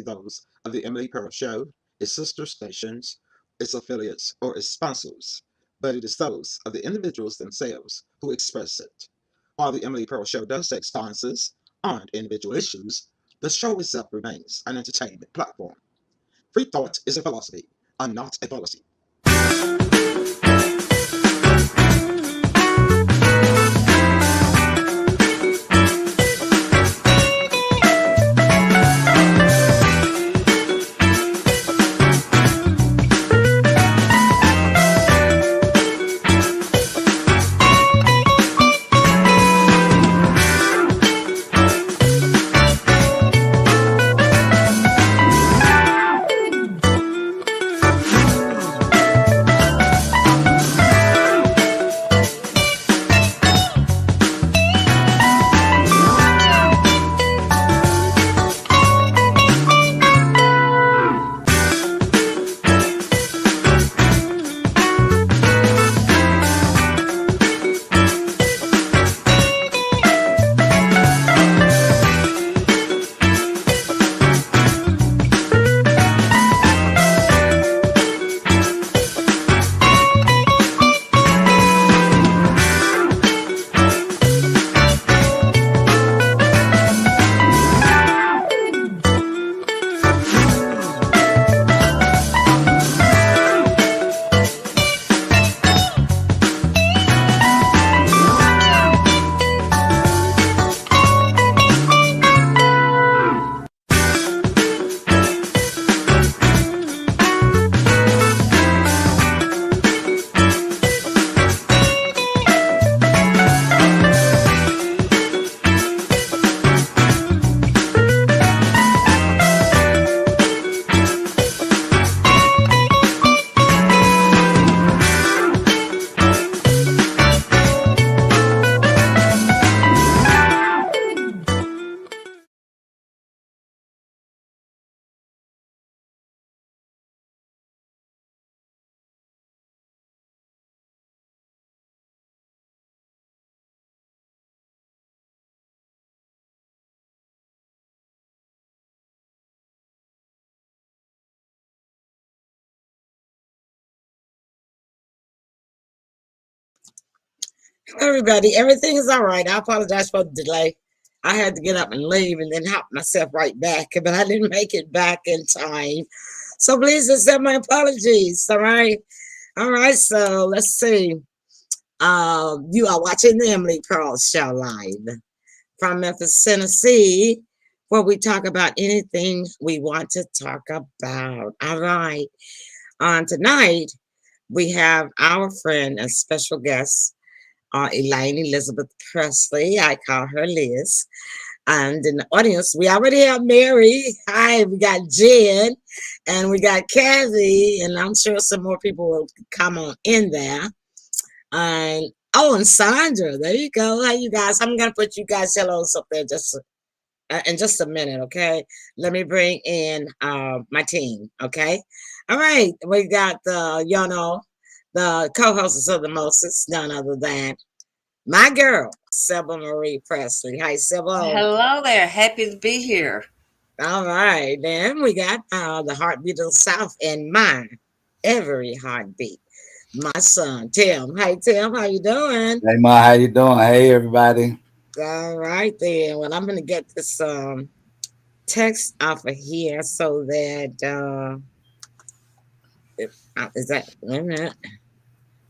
those of the Emily Pearl Show, its sister stations, its affiliates, or its sponsors, but it is those of the individuals themselves who express it. While the Emily Pearl Show does take stances on individual issues, the show itself remains an entertainment platform. Free thought is a philosophy and not a policy. Everybody, everything is all right. I apologize for the delay. I had to get up and leave and then hop myself right back, but I didn't make it back in time. So please accept my apologies. All right. All right. So let's see. You are watching the Emily Pearl Show live from Memphis, Tennessee, where we talk about anything we want to talk about. All right. On tonight, we have our friend and special guest, Elaine Elizabeth Presley. I call her Liz. And in the audience, we already have Mary. Hi, we got Jen, and we got Kathy, and I'm sure some more people will come on in there. And oh, and Sandra, there you go. Hi, you guys. I'm gonna put you guys hellos up there just in just a minute, okay? Let me bring in my team, okay? All right, we got the co-hosts of the Moses, none other than my girl, Sybil Marie Presley. Hi, Sybil. Hello there. Happy to be here. All right, then we got the heartbeat of the South and mine, every heartbeat. My son, Tim. Hey, Tim, how you doing? Hey, Ma, how you doing? Hey, everybody. All right, then. Well, I'm going to get this text off of here so that, is that, wait a minute.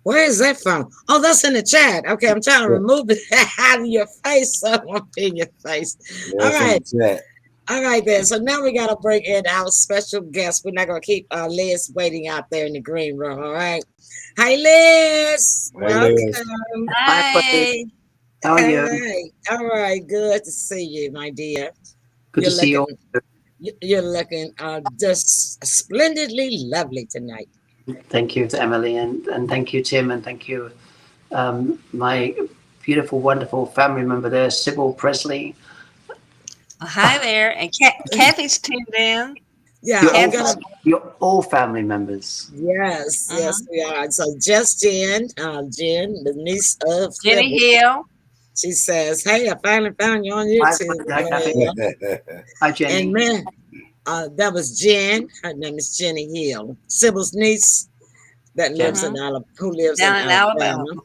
Where is that from? Oh, that's in the chat. Okay, I'm trying to remove it out of your face so it won't be in your face. Yeah, all right. All right, then. So now we got to bring in our special guest. We're not going to keep Liz waiting out there in the green room, all right? Hi, Liz. Hey, Liz. Welcome. Hi. How are you? Right. All right. Good to see you, my dear. Good to see you. You're looking just splendidly lovely tonight. Thank you to Emily, and thank you, Tim, and thank you, my beautiful, wonderful family member there, Sybil Presley. Hi there. And Kathy's tuned in. Yeah, you're all family members. Yes, yes, we are. So just Jen, the niece of Jenny Hill. She says, "Hey, I finally found you on YouTube." Hi, Jen. That was Jen. Her name is Jenny Hill. Sybil's niece that lives in Mhm. who lives in Down in Alabama. Alabama.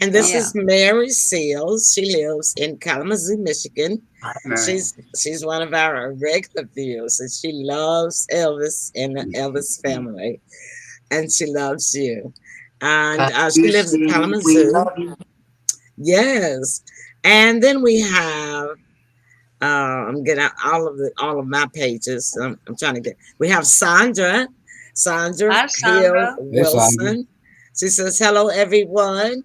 And this Yeah. is Mary Seals. She lives in Kalamazoo, Michigan. Hi, Mary. She's one of our regular viewers, and she loves Elvis and the Elvis family, and she loves you. And Can she you lives in see we Kalamazoo. love you? Yes. And then we have I'm getting out all of my pages. I'm trying to get. We have Sandra Hi, Hill Sandra. Hey, Sandra. Wilson. She says hello, everyone.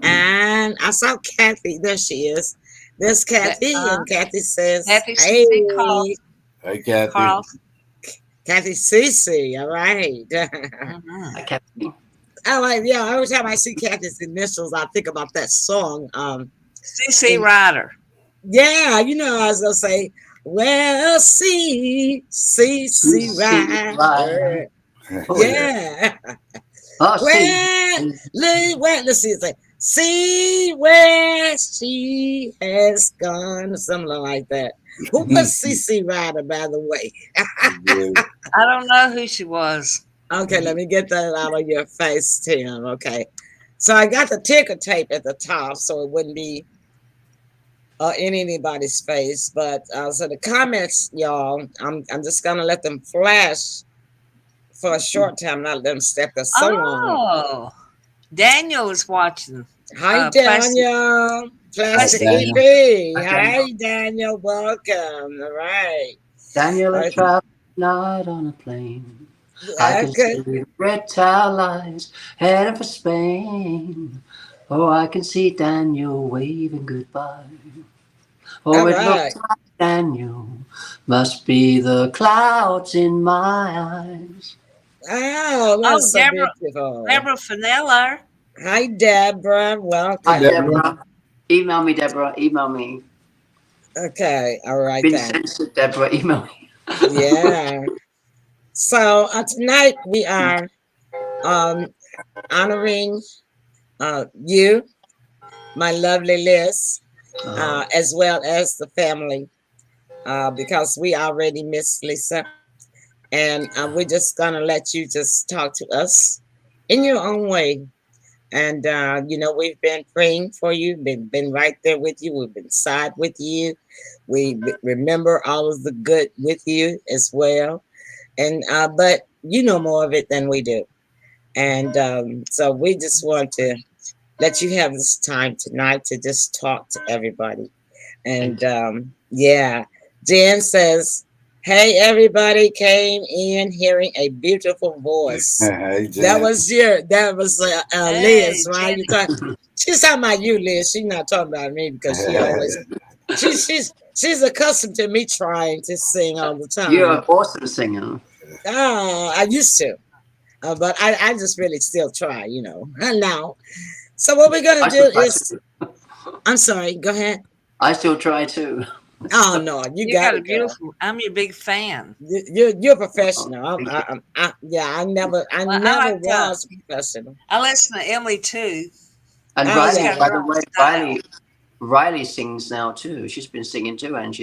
And I saw Kathy. There she is. There's Kathy, and Kathy says, Happy "Hey, CC Carl. Hey, Kathy. Carl. Kathy Cece." All right. Mhm. I can't. I like, yeah. Every time I see Kathy's initials, I think about that song. CC And Ryder. yeah, you know, I was gonna say, well, see, See right. right. Oh yeah. Yeah. Oh, see. Well, let's see. It's like, see where she has gone, or something like that. Who was CC Ryder, by the way? Yeah. I don't know who she was. Okay, let me get that out of your face, Tim. Okay. So I got the ticker tape at the top, so it wouldn't be in anybody's face. But so the comments, y'all, I'm just gonna let them flash for a short time, not let them step there so long. Oh, Daniel is watching. Hi, Presley. Daniel. Plastic Daniel. EP. Hi, Hi, Daniel. Daniel. Welcome. All right. Daniel All is right. traveling night on a plane. I can Okay. see the red towel lights heading for Spain. Oh, I can see Daniel waving goodbye. Oh, All it right. looks like Daniel must be the clouds in my eyes. Oh, Oh, that's so beautiful. Deborah Finello. Hi, Deborah. Hey, Hi, Welcome. Deborah. Deborah. Email me, Deborah. Email me. Okay. All right Been then. censored, Deborah. Email me. Yeah. So tonight we are honoring you, my lovely Liz, Oh, as well as the family, because we already miss Lisa. And we're just gonna let you just talk to us in your own way. And you know, we've been praying for you, been right there with you, we've been side with you. We remember all of the good with you as well. And but you know more of it than we do. And so we just want to let you have this time tonight to just talk to everybody. thank And you. yeah, Jen says, "Hey, everybody came in hearing a beautiful voice." Hey, That Jen. was Hey, Liz, right? You Jenny. talk. She's talking about you, Liz. She's not talking about me because she always she's accustomed to me trying to sing all the You're time. an awesome singer. Oh, I used to, but I just really still try, you know. Now, so what we're gonna I do still try is, too. I'm sorry. Go ahead. I still try too. Oh no, you You got got a it, girl. beautiful. I'm your big fan. You're Oh, professional. thank you. Yeah, I Well, I never like to. was professional. I listen to Emily too. And Oh She's yeah, Riley, got by her the own way, style. Riley sings now too. She's been singing too, and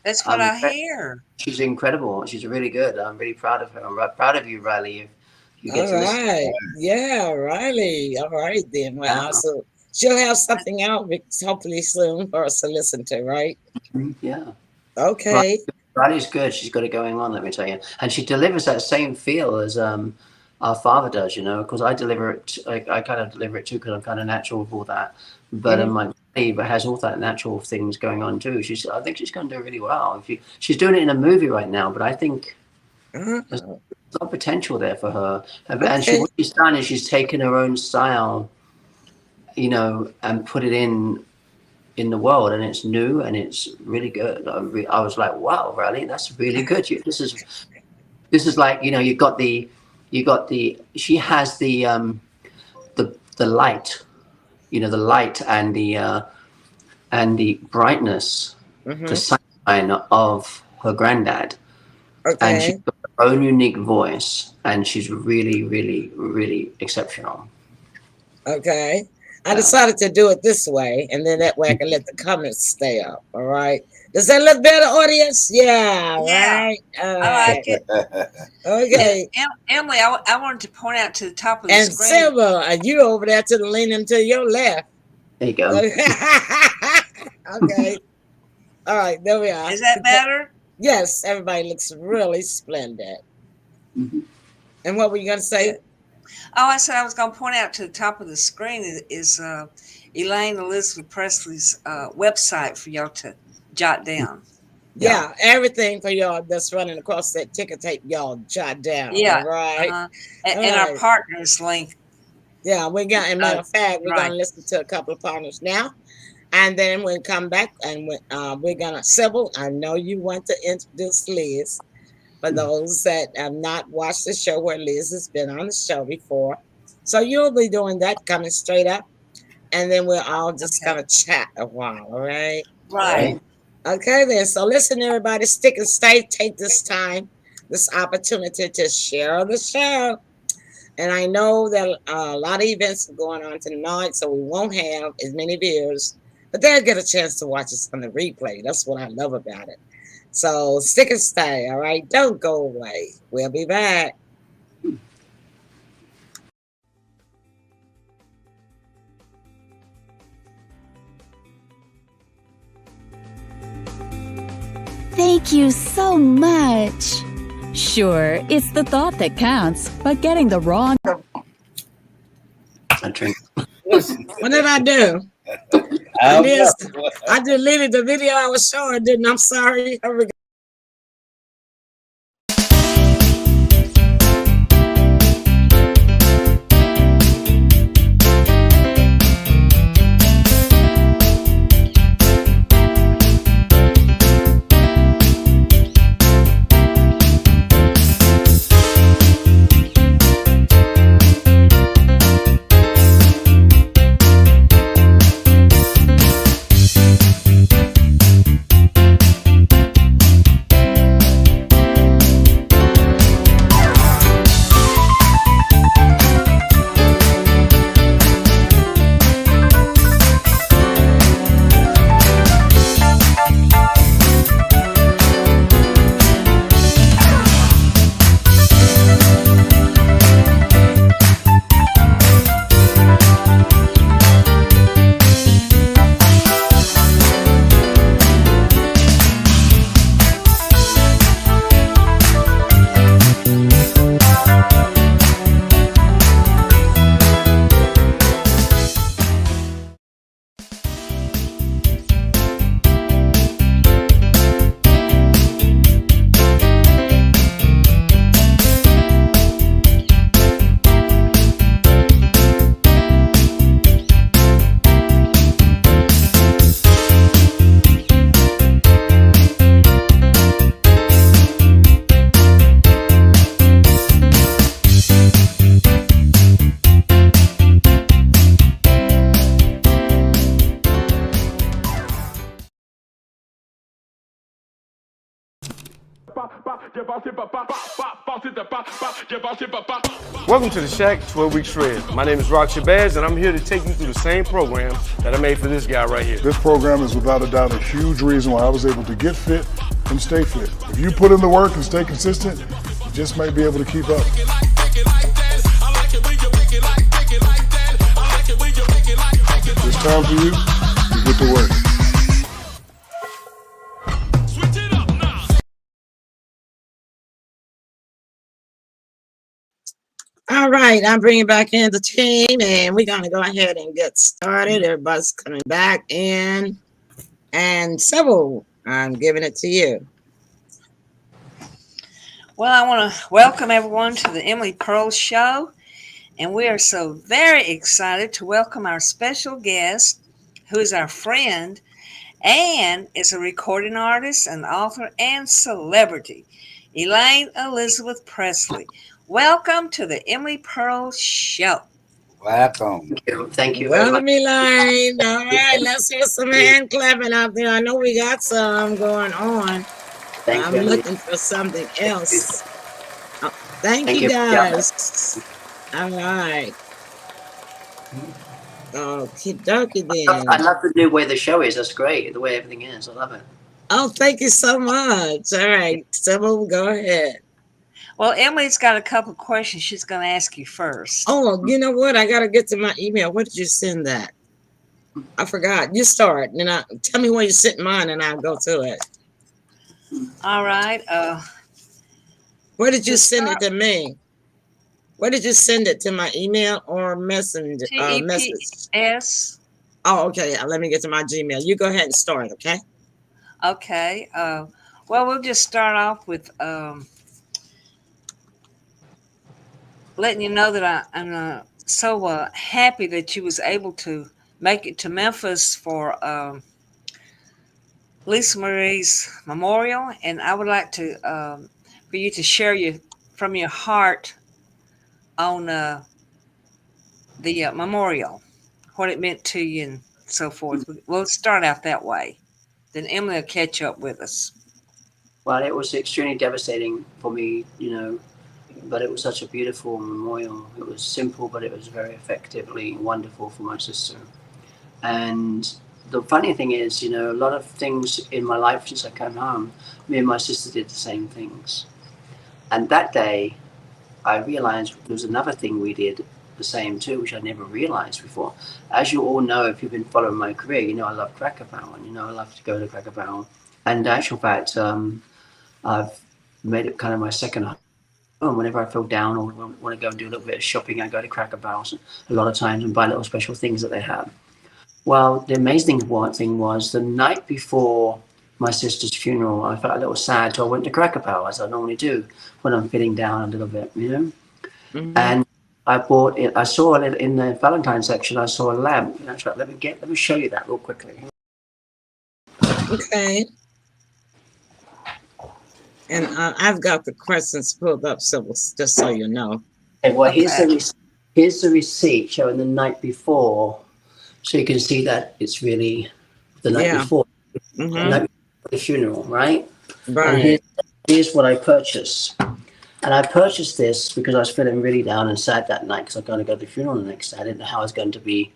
That's what um I hear. she's incredible. She's really good. I'm really proud of her. Proud of you, Riley. If you get all to listen. right. Yeah, Riley. All right then. Yeah, Well, so she'll have something out hopefully soon for us to listen to, right? yeah. Riley, Okay. Riley's good. She's got it going on. Let me tell you, and she delivers that same feel as our father does. You know, because I deliver it. I kind of deliver it too because I'm kind of natural with all that. But Mhm. my Eva has all that natural things going on too. I think she's going to do really well. She's doing it in a movie right now, but I think there's Uh-huh. a lot of potential there for her. And Okay. what she's done is she's taken her own style, you know, and put it in the world, and it's new and it's really good. I was like, wow, really, that's really good. This is like, you know, she has the light, you know, the light and the brightness, the Mhm. sunshine of her granddad, and she's Okay. got her own unique voice, and she's really, really, really exceptional. Okay. I Yeah. decided to do it this way, and then that way I can let the comments stay up. All right. Does that look better, audience? Yeah, Yeah, right. All I like right. it. Okay. Emily, I wanted to point out to the top of the And screen. Sybil, are you over there to the leaning to your left? There you go. Okay. All right, there we are. Is that better? Yes, everybody looks really splendid. Mhm. And what were you going to say? Oh, I said I was going to point out to the top of the screen is Elaine Elizabeth Presley's website for y'all to jot down. Yeah, everything for y'all that's running across that ticker tape, y'all jot down. Yeah, All right. And our partners link. Yeah, we got. As a matter of fact, we're right. gonna listen to a couple of partners now, and then we'll come back and we're gonna. Sybil, I know you want to introduce Liz. For those that have not watched the show, where Liz has been on the show before, so you'll be doing that coming straight up, and then we're all just gonna chat a while. All right. Right. Okay, then. So listen, everybody, stick and stay. Take this time, this opportunity to share the show. And I know that a lot of events are going on tonight, so we won't have as many viewers, but they'll get a chance to watch us on the replay. That's what I love about it. So stick and stay, all right? Don't go away. We'll be back. Thank you so much. Sure, it's the thought that counts, but getting the wrong. What did I do? I deleted the video I was showing, didn't I? I'm sorry. Here we go. Welcome to the Shack 12 Week Shred. My name is Rock Shabazz, and I'm here to take you through the same program that I made for this guy right here. This program is without a doubt a huge reason why I was able to get fit and stay fit. If you put in the work and stay consistent, you just might be able to keep up. It's time for you to get to work. All right, I'm bringing back in the team, and we're going to go ahead and get started. Everybody's coming back in. And Sybil, I'm giving it to you. Well, I want to welcome everyone to the Emily Pearl Show. And we are so very excited to welcome our special guest, who is our friend and is a recording artist, an author, and celebrity, Elaine Elizabeth Presley. Welcome to the Emily Pearl Show. Welcome. Thank you very much. Welcome, Elaine. All right, let's hear some hand clapping out there. I know we got some going on. I'm looking for something else. Thank you, guys. All right. Okie dokie then. I love the new way the show is. That's great. The way everything is. I love it. Oh, thank you so much. All right, Sybil, go ahead. Well, Emily's got a couple questions she's going to ask you first. Oh, you know what? I gotta get to my email. What did you send that? I forgot. You start, and I tell me when you sent mine, and I'll go to it. All right. Where did you To send it start, to me? Where did you send it to my email or messenger message? TEPS. Oh, okay. Let me get to my Gmail. You go ahead and start, okay? Okay. Well, we'll just start off with letting you know that I'm so happy that you was able to make it to Memphis for Lisa Marie's memorial, and I would like to for you to share from your heart on the memorial, what it meant to you, and so forth. We'll start out that way. Then Emily will catch up with us. Well, it was extremely devastating for me, but it was such a beautiful memorial. It was simple, but it was very effectively wonderful for my sister. And the funny thing is, a lot of things in my life since I came home, me and my sister did the same things. And that day, I realized there was another thing we did the same too, which I never realized before. As you all know, if you've been following my career, I love Cracker Barrel, and I love to go to Cracker Barrel. And in actual fact, I've made it kind of my second home. Whenever I feel down or want to go and do a little bit of shopping, I go to Cracker Barrel a lot of times and buy little special things that they have. Well, the amazing thing was the night before my sister's funeral, I felt a little sad, so I went to Cracker Barrel, as I normally do when I'm feeling down a little bit, Mm-hmm. And I bought it. I saw it in the Valentine section. I saw a lamp. That's right. Let me show you that real quickly. Okay. And I've got the questions pulled up, so just so you know. Okay, well, Okay. here's the receipt showing the night before, so you can see that it's really the night before, the night before the funeral, right? Right. And here's what I purchased. And I purchased this because I was feeling really down and sad that night because I was going to go to the funeral the next day. I didn't know how I was going to be,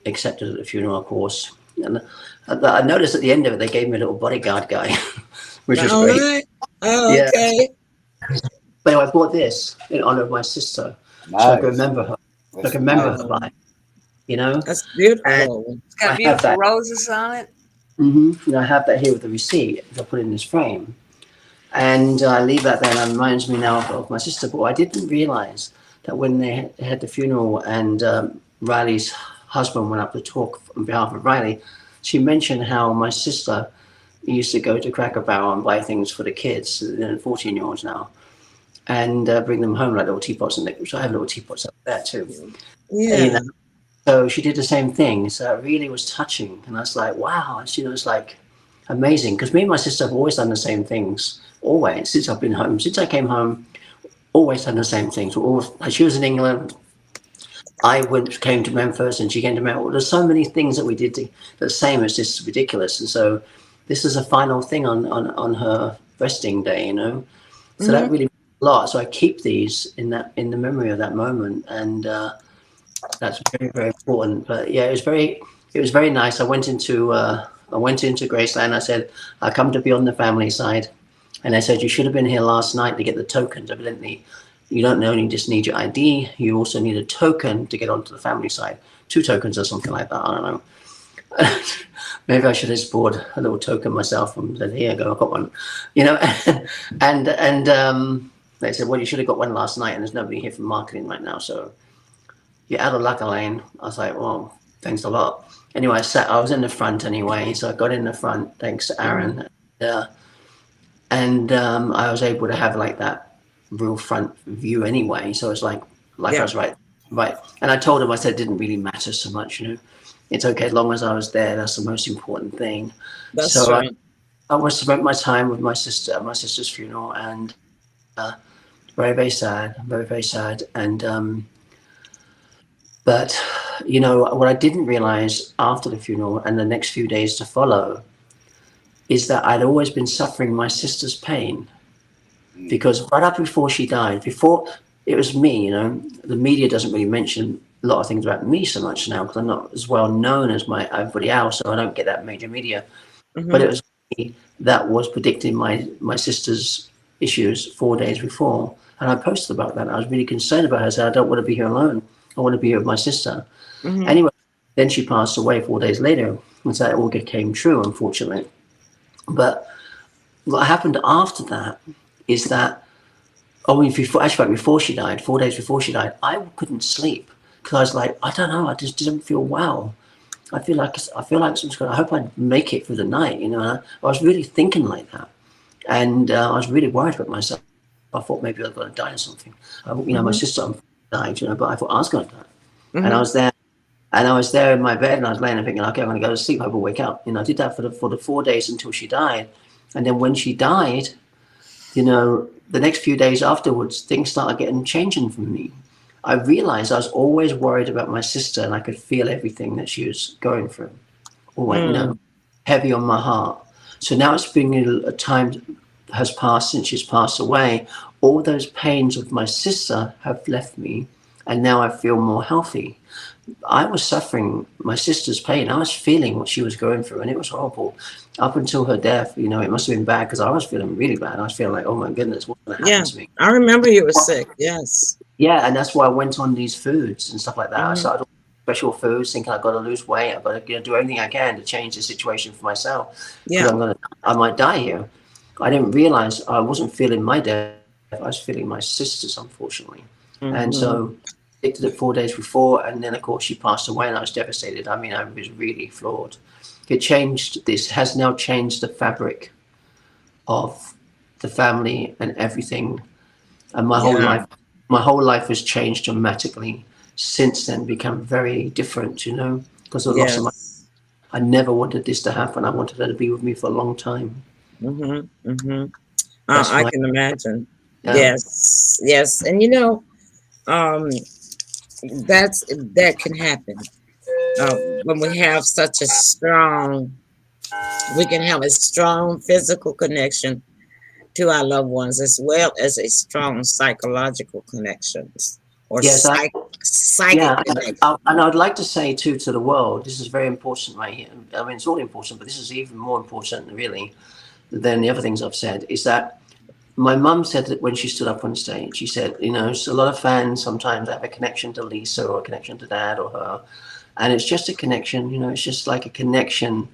accepted at the funeral, of course. And I noticed at the end of it, they gave me a little bodyguard guy, which was great. Right. Oh, Yeah. okay. But anyway, I bought this in honor of my sister, so I can remember her. So I can remember her by, That's beautiful. And It's got I beautiful have that. roses on it. And I have that here with the receipt. I put it in this frame. And I leave that there, and it reminds me now of my sister. But I didn't realize that when they had the funeral and Riley's husband went up to talk on behalf of Riley, she mentioned how my sister used to go to Cracker Barrel and buy things for the kids, 14-year-olds now, and bring them home like little teapots. So I have little teapots up there too. Yeah. So she did the same thing. So it really was touching. And I was like, wow. It's like amazing. Because me and my sister have always done the same things. Always, since I've been home. Since I came home, always done the same things. Like she was in England. I came to Memphis and she came to Memphis. There's so many things that we did the same. It's just ridiculous. And so this is a final thing on her resting day, So that really means a lot. So I keep these in the memory of that moment. And that's very, very important. But yeah, it was very nice. I went into Graceland. I said, I come to be on the family side. And they said, you should have been here last night to get the tokens. Evidently, you don't only just need your ID, you also need a token to get onto the family side. 2 tokens or something like that. I don't know. Maybe I should have just bought a little token myself and said, here you go, I've got one. And they said, well, you should have got one last night, and there's nobody here from marketing right now. So you're out of luck, Elaine. I was like, well, thanks a lot. Anyway, I was in the front anyway. So I got in the front, thanks to Aaron. And I was able to have like that real front view anyway. So it's like I was right. And I told him, I said, it didn't really matter so much, It's okay as long as I was there. That's the most important thing. That's so right. I spent my time with my sister at my sister's funeral, and very, very sad, very, very sad. And but what I didn't realize after the funeral and the next few days to follow is that I'd always been suffering my sister's pain, because right up before she died, before it was me, the media doesn't really mention a lot of things about me so much now because I'm not as well known as everybody else, so I don't get that major media. But it was me that was predicting my sister's issues 4 days before. And I posted about that. I was really concerned about her. I said, I don't want to be here alone. I want to be here with my sister. Anyway, then she passed away 4 days later. And so it all came true, unfortunately. But what happened after that is that, before she died, 4 days before she died, I couldn't sleep because I was like, I don't know, I just didn't feel well. I feel like I hope I make it through the night, you know. I was really thinking like that, and I was really worried about myself. I thought maybe I was going to die or something. My sister died, you know, but I thought I was going to die, and I was there. And I was there in my bed, and I was laying there thinking, okay, I'm going to go to sleep. I will wake up. You know, I did that for the 4 days until she died, and then when she died, you know, the next few days afterwards, things started changing for me. I realized I was always worried about my sister, and I could feel everything that she was going through. Always, you know, heavy on my heart. So now it's been a time has passed since she's passed away. All those pains of my sister have left me, and now I feel more healthy. I was suffering my sister's pain. I was feeling what she was going through, and it was horrible. Up until her death, you know, it must have been bad because I was feeling really bad. I was feeling like, oh my goodness, what's going to happen to me? I remember you were sick. Yes. Yeah, and that's why I went on these foods and stuff like that. I started on special foods, thinking I've got to lose weight. I've got to do everything I can to change the situation for myself. Because I might die here. I didn't realize I wasn't feeling my death. I was feeling my sister's, unfortunately. And so I did it 4 days before, and then of course she passed away, and I was devastated. I mean, I was really floored. This has now changed the fabric of the family and everything, and my whole life has changed dramatically since then, become very different, you know, because of the loss of my. I never wanted this to happen. I wanted her to be with me for a long time. I can imagine. Yeah. Yes, and you know, that can happen when we have such a strong. We can have a strong physical connection to our loved ones, as well as a strong psychological connections or psychic connection. And I'd like to say too to the world, this is very important right here. I mean, it's all important, but this is even more important, really, than the other things I've said. Is that my mum said that when she stood up on stage, she said, you know, so a lot of fans sometimes have a connection to Lisa or a connection to Dad or her, and it's just a connection. You know, it's just like a connection.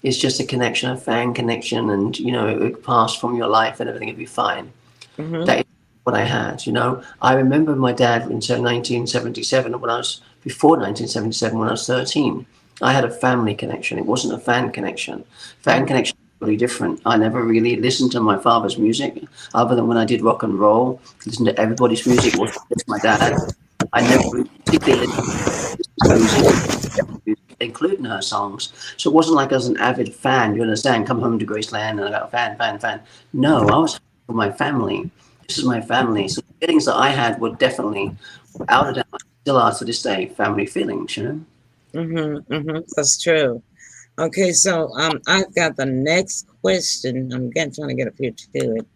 It's just a connection, a fan connection, and, you know, it would pass from your life and everything would be fine. That is what I had, you know. I remember my dad in 1977, before 1977, when I was 13, I had a family connection. It wasn't a fan connection. Fan connection is really different. I never really listened to my father's music, other than when I did rock and roll, listened to everybody's music, was just my dad. I never really particularly listened to music, including her songs. So it wasn't like I was an avid fan, you understand, come home to Graceland and I got fan. No, I was for my family. This is my family. So the feelings that I had were definitely, without a doubt, still are to this day, family feelings, you know? That's true. Okay, so I've got the next question. I'm again trying to get up here to it.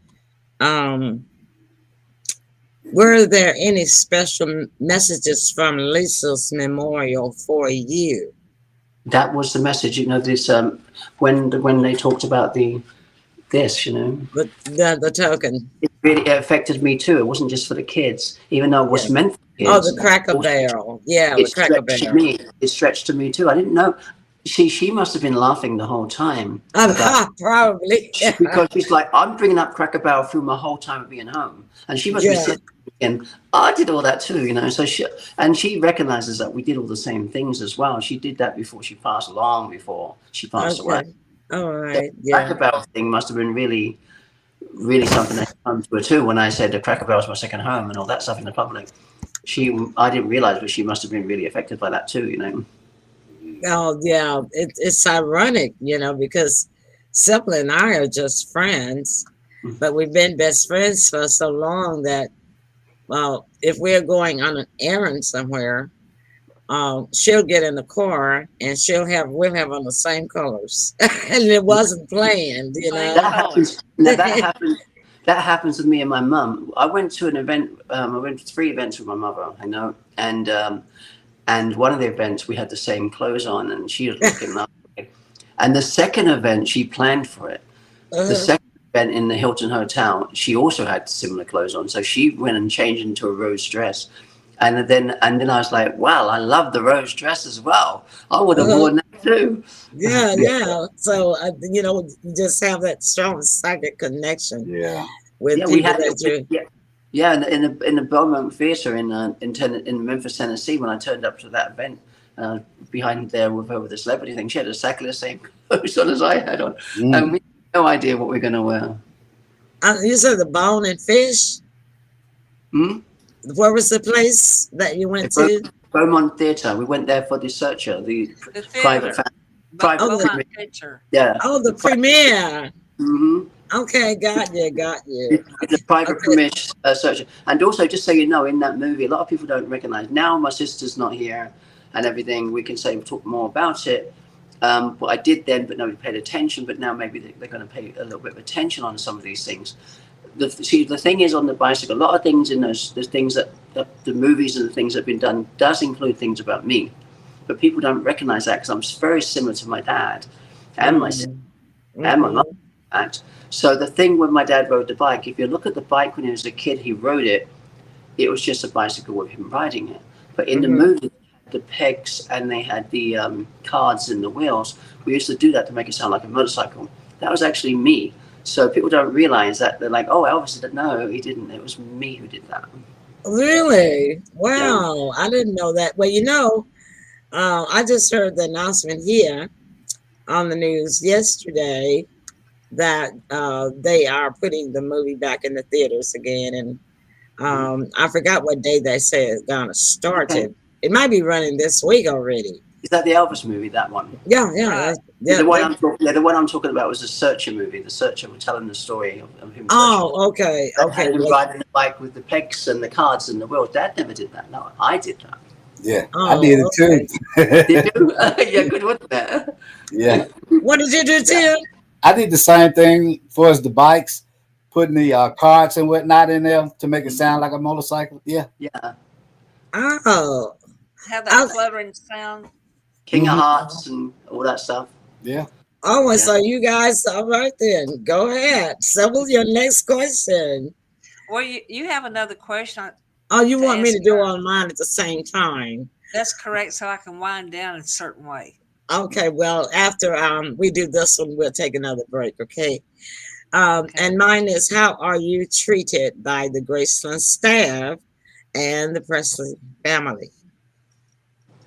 Were there any special messages from Lisa's memorial for you? That was the message, you know, this when they talked about this, you know. The token. It really affected me too. It wasn't just for the kids, even though it was meant for kids. Oh, the Cracker Barrel. Yeah, the Cracker Barrel. It stretched to me too. I didn't know. She must have been laughing the whole time. Probably. Because she's like, I'm bringing up Cracker Barrel through my whole time of being home. And she must be sitting and I did all that too, you know. So she recognizes that we did all the same things as well. She did that before she passed, long before she passed away. All right. The Cracker Barrel thing must have been really, really something that came to her too. When I said the Cracker Barrel was my second home and all that stuff in the public, I didn't realize, but she must have been really affected by that too, you know. Oh yeah, it's ironic, you know, because Sybil and I are just friends, but we've been best friends for so long that, well, if we're going on an errand somewhere, she'll get in the car and we'll have on the same colors, and it wasn't planned, you know. That happens with me and my mum. I went to an event. I went to 3 events with my mother, I know, and one of the events we had the same clothes on, and she was looking lovely. And the second event, she planned for it. The second event in the Hilton Hotel, she also had similar clothes on. So she went and changed into a rose dress. And then I was like, wow, I love the rose dress as well. I would have worn that too. Yeah. So, you just have that strong psychic connection with people we had that you. in the Belmont Theater in Memphis, Tennessee, when I turned up to that event, behind there with her with the celebrity thing, she had exactly the same clothes on as I had on. And we had no idea what we're going to wear. You said the Bone and Fish? Where was the place that you went to? Beaumont Theater. We went there for the Searcher, the private picture. Yeah. Oh, the premiere. Okay, got you. The private premiere Searcher. And also, just so you know, in that movie, a lot of people don't recognize. Now my sister's not here and everything. We can talk more about it. What I did then, but nobody paid attention. But now maybe they're going to pay a little bit of attention on some of these things. The thing is, on the bicycle, a lot of things in there's things that the movies and the things that have been done does include things about me, but people don't recognize that because I'm very similar to my dad and my sister and my mom. So the thing when my dad rode the bike, if you look at the bike when he was a kid, he rode it. It was just a bicycle with him riding it. But in the movie, the pegs and they had the cards in the wheels. We used to do that to make it sound like a motorcycle. That was actually me. So people don't realize that. They're like, oh, Elvis did. No, he didn't. It was me who did that. Really? Wow. I didn't know that. Well, I just heard the announcement here on the news yesterday that they are putting the movie back in the theaters again. And I forgot what day they say it's going to start it. It might be running this week already. Is that the Elvis movie, that one? Yeah. The one I'm talking about was the Searcher movie. The Searcher was telling the story of him. Oh, okay. Had him riding the bike with the pegs and the cards and the wheels. Dad never did that. No, I did that. Yeah, I did it too. Did you? Yeah, good with that. Yeah. What did you do, Tim? I did the same thing for us, the bikes, putting the cards and whatnot in there to make it sound like a motorcycle. Yeah. Yeah. Oh. Have that fluttering sound. King of Hearts and all that stuff. Yeah. Oh, so you guys, all right then. Go ahead. Sybil, your next question. Well, you have another question. Oh, you want me to do all mine at the same time? That's correct, so I can wind down in a certain way. Okay, well, after we do this one, we'll take another break, okay? And mine is, how are you treated by the Graceland staff and the Presley family?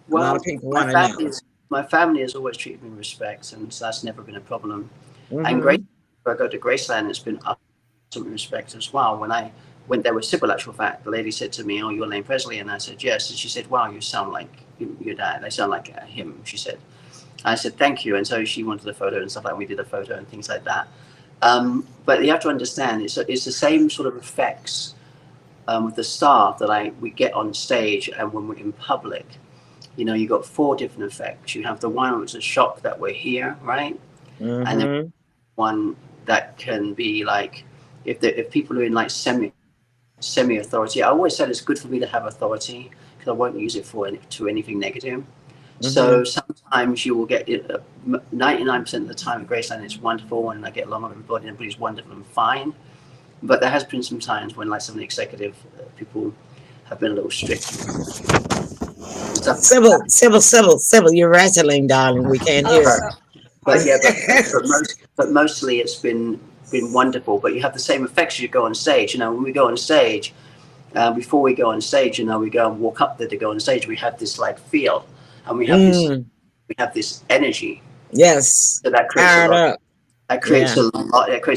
Well, a lot of people want to know. My family has always treated me with respect, and so that's never been a problem. And if I go to Graceland, it's been up to respect as well. When I went there with SYBIL, actual fact, the lady said to me, "Oh, you're Elaine Presley," and I said, "Yes." And she said, "Wow, you sound like your dad. They sound like him." She said. I said, "Thank you." And so she wanted a photo and stuff like that. We did a photo and things like that. But you have to understand, it's the same sort of effects with the staff that we get on stage and when we're in public. You got 4 different effects. You have the one which is a shock that we're here, right? And then one that can be like, if people are in like semi-authority. I always said it's good for me to have authority because I won't use it to anything negative. So sometimes you will get it 99% of the time at Graceland, it's wonderful and I get along with everybody and everybody's wonderful and fine. But there has been some times when like some of the executive people have been a little strict. Sybil, you're rattling, darling. We can't hear it. But mostly it's been wonderful. But you have the same effects as you go on stage. When we go on stage, before we go on stage, we go and walk up there to go on stage. We have this like feel. And we have this energy. Yes. So that creates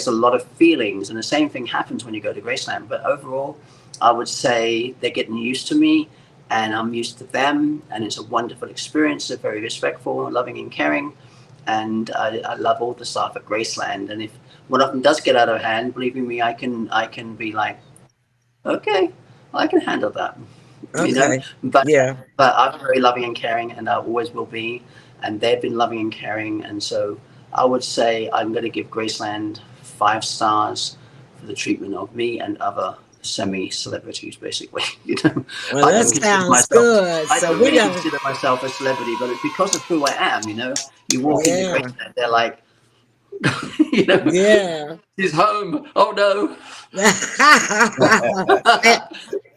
a lot of feelings, and the same thing happens when you go to Graceland. But overall, I would say they're getting used to me, and I'm used to them, and it's a wonderful experience. They're very respectful, loving, and caring, and I love all the staff at Graceland. And if one of them does get out of hand, believe me, I can be like, okay, I can handle that. Okay. But I'm very loving and caring, and I always will be. And they've been loving and caring, and so I would say I'm going to give Graceland 5 stars for the treatment of me and other semi-celebrities, basically. You know, Well, that sounds good. I So don't we really don't. consider myself a celebrity, but it's because of who I am. You know, you walk into Yeah. Graceland, they're like, you know, Yeah. he's home. Oh no.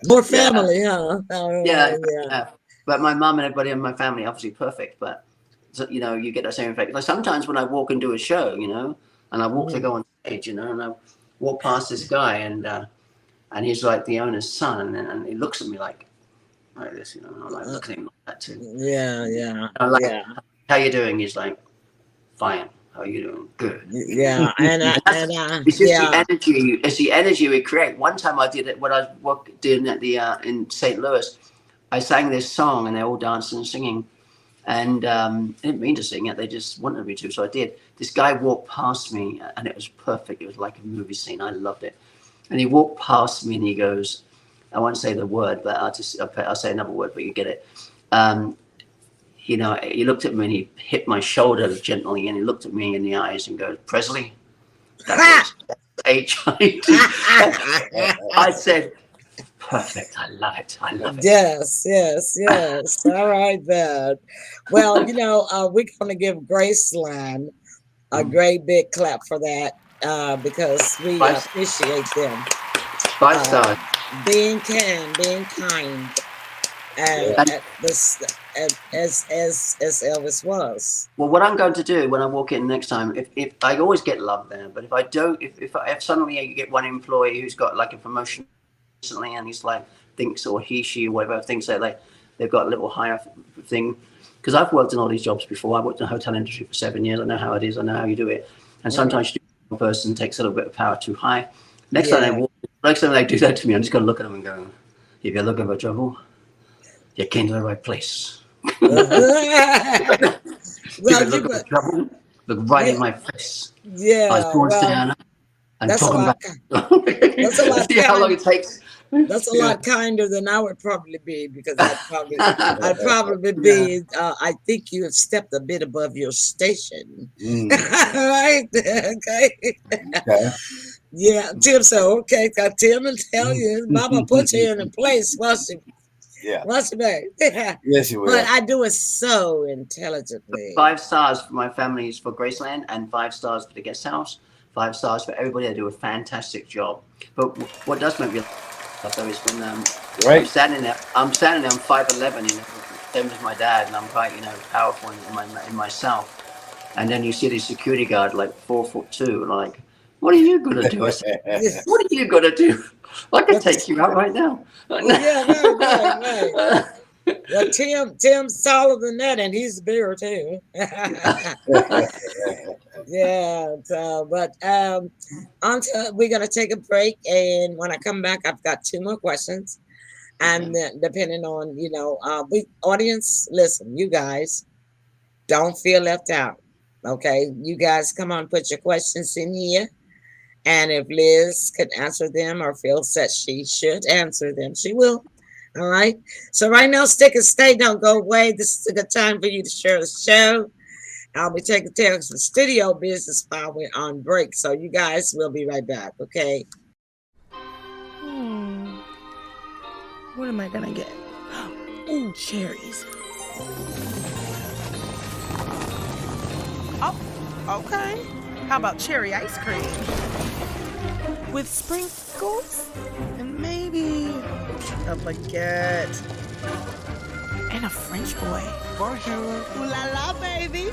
More Yeah. family, huh? Oh, Yeah, yeah. yeah. But my mum and everybody in my family obviously perfect, but so, you know, you get that same effect. Like sometimes when I walk and do a show, you know, and I walk to go on stage, you know, and I walk past this guy and he's like the owner's son, and he looks at me like this, you know, and I'm like looking at him like that too. Yeah, yeah, I'm like, yeah, how you doing? He's like, fine. How are you doing? Good. yeah. It's just Yeah. the energy. It's the energy we create. One time I did it when I was doing at the in St. Louis. I sang this song and they're all dancing and singing, and I didn't mean to sing it. They just wanted me to, so I did. This guy walked past me and it was perfect. It was like a movie scene. I loved it. And he walked past me and he goes, I won't say the word, but I'll say another word, but you get it. You know, he looked at me and he hit my shoulder gently and he looked at me in the eyes and goes, Presley, that was H-I-T. I said, perfect. I love it. I love it. Yes, yes, yes. All right, then. Well, you know, we're going to give Graceland a great big clap for that because we appreciate them. 5 stars. Being kind, and this as Elvis was. Well, what I'm going to do when I walk in next time, if I always get love there, but if I don't, if suddenly you get one employee who's got like a promotion recently and he's like thinks, or he, she, or whatever thinks that they've got a little higher thing, because I've worked in all these jobs before. I worked in the hotel industry for 7 years. I know how it is. I know how you do it. And sometimes one person takes a little bit of power too high. Next time they do that to me, I'm just going to look at them and go, if you're looking for trouble, you came to the right place. Well, trouble, look right in my face. Yeah, I was born down and that's talking about. That's a lot. See how long it takes. That's a lot kinder than I would probably be, because I'd probably be. I think you have stepped a bit above your station, right? Okay. Yeah, Tim. So got Tim and tell you, Mama put you in a place. What's it back? Yes, you will. But I do it so intelligently. 5 stars for my family is for Graceland, and 5 stars for the guest house. 5 stars for everybody. They do a fantastic job. But what does make me laugh though is when I'm standing there. I'm 5'11", you know, same as my dad, and I'm quite, you know, powerful in myself. And then you see the security guard like 4'2", like, what are you gonna do? I said, what are you gonna do? I can take you out right now. Right. Well, Tim's taller than that, and he's bigger too. Yeah. So, but we're gonna take a break, and when I come back, I've got 2 more questions, and then depending on audience, listen, you guys don't feel left out. Okay, you guys come on, put your questions in here. And if Liz could answer them or feels that she should answer them, she will. All right. So right now, stick and stay. Don't go away. This is a good time for you to share the show. I'll be taking care of some studio business while we're on break. So you guys will be right back. Okay. What am I going to get? Ooh, cherries. Oh, okay. How about cherry ice cream? With sprinkles? And maybe a baguette. And a French boy. Bonjour. Ooh la la, baby.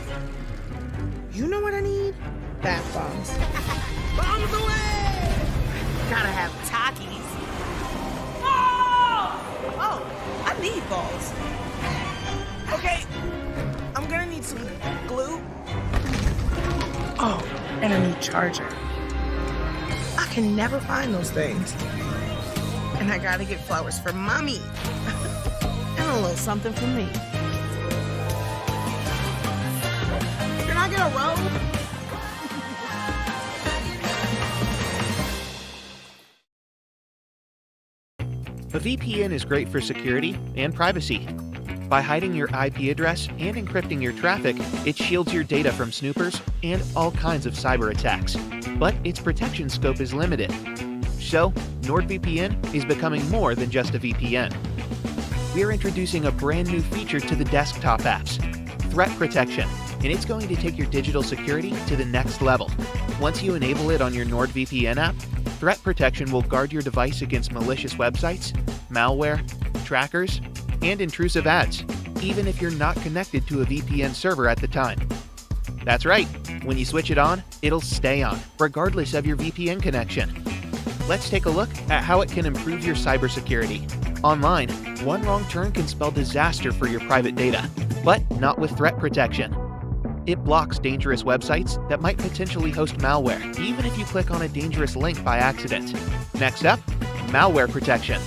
You know what I need? Bath bombs. Bombs away! Gotta have Takis. Oh, I need balls. Okay, I'm gonna need some glue. Oh, and a new charger. I can never find those things. And I gotta get flowers for mommy. And a little something for me. Can I get a robe? A VPN is great for security and privacy. By hiding your IP address and encrypting your traffic, it shields your data from snoopers and all kinds of cyber attacks. But its protection scope is limited. So, NordVPN is becoming more than just a VPN. We're introducing a brand new feature to the desktop apps, Threat Protection, and it's going to take your digital security to the next level. Once you enable it on your NordVPN app, Threat Protection will guard your device against malicious websites, malware, trackers, and intrusive ads, even if you're not connected to a VPN server at the time. That's right, when you switch it on, it'll stay on, regardless of your VPN connection. Let's take a look at how it can improve your cybersecurity. Online, one wrong turn can spell disaster for your private data, but not with Threat Protection. It blocks dangerous websites that might potentially host malware, even if you click on a dangerous link by accident. Next up, malware protection.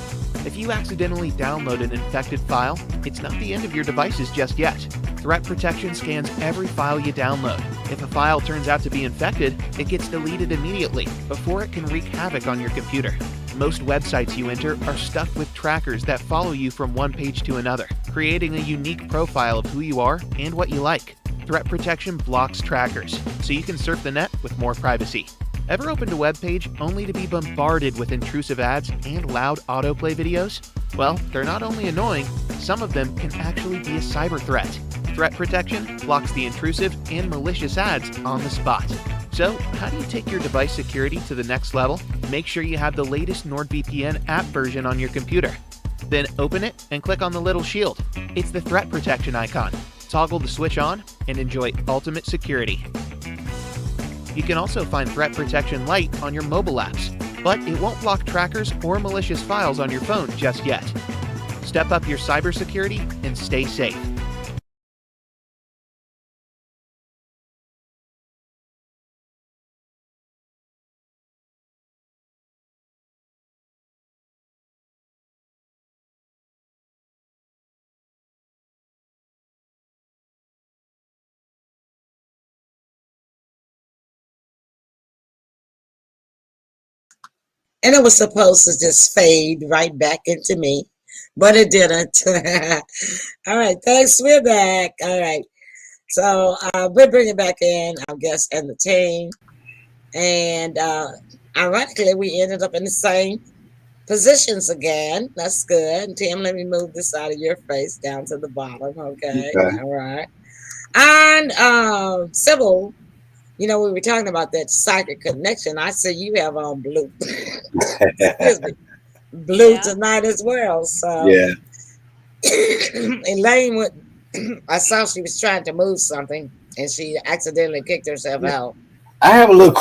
If you accidentally download an infected file, it's not the end of your devices just yet. Threat Protection scans every file you download. If a file turns out to be infected, it gets deleted immediately before it can wreak havoc on your computer. Most websites you enter are stuffed with trackers that follow you from one page to another, creating a unique profile of who you are and what you like. Threat Protection blocks trackers, so you can surf the net with more privacy. Ever opened a web page only to be bombarded with intrusive ads and loud autoplay videos? Well, they're not only annoying, some of them can actually be a cyber threat. Threat Protection blocks the intrusive and malicious ads on the spot. So, how do you take your device security to the next level? Make sure you have the latest NordVPN app version on your computer. Then open it and click on the little shield. It's the Threat Protection icon. Toggle the switch on and enjoy ultimate security. You can also find Threat Protection Lite on your mobile apps, but it won't block trackers or malicious files on your phone just yet. Step up your cybersecurity and stay safe. And it was supposed to just fade right back into me, but it didn't. All right, thanks. We're back. All right. So we're bringing back in our guest and the team. And ironically, we ended up in the same positions again. That's good. And Tim, let me move this out of your face down to the bottom. Okay. All right. And SYBIL, you know, we were talking about that psychic connection. I see you have on blue. Excuse me. Blue tonight as well. So Yeah. Elaine went, I saw she was trying to move something and she accidentally kicked herself out. I have a little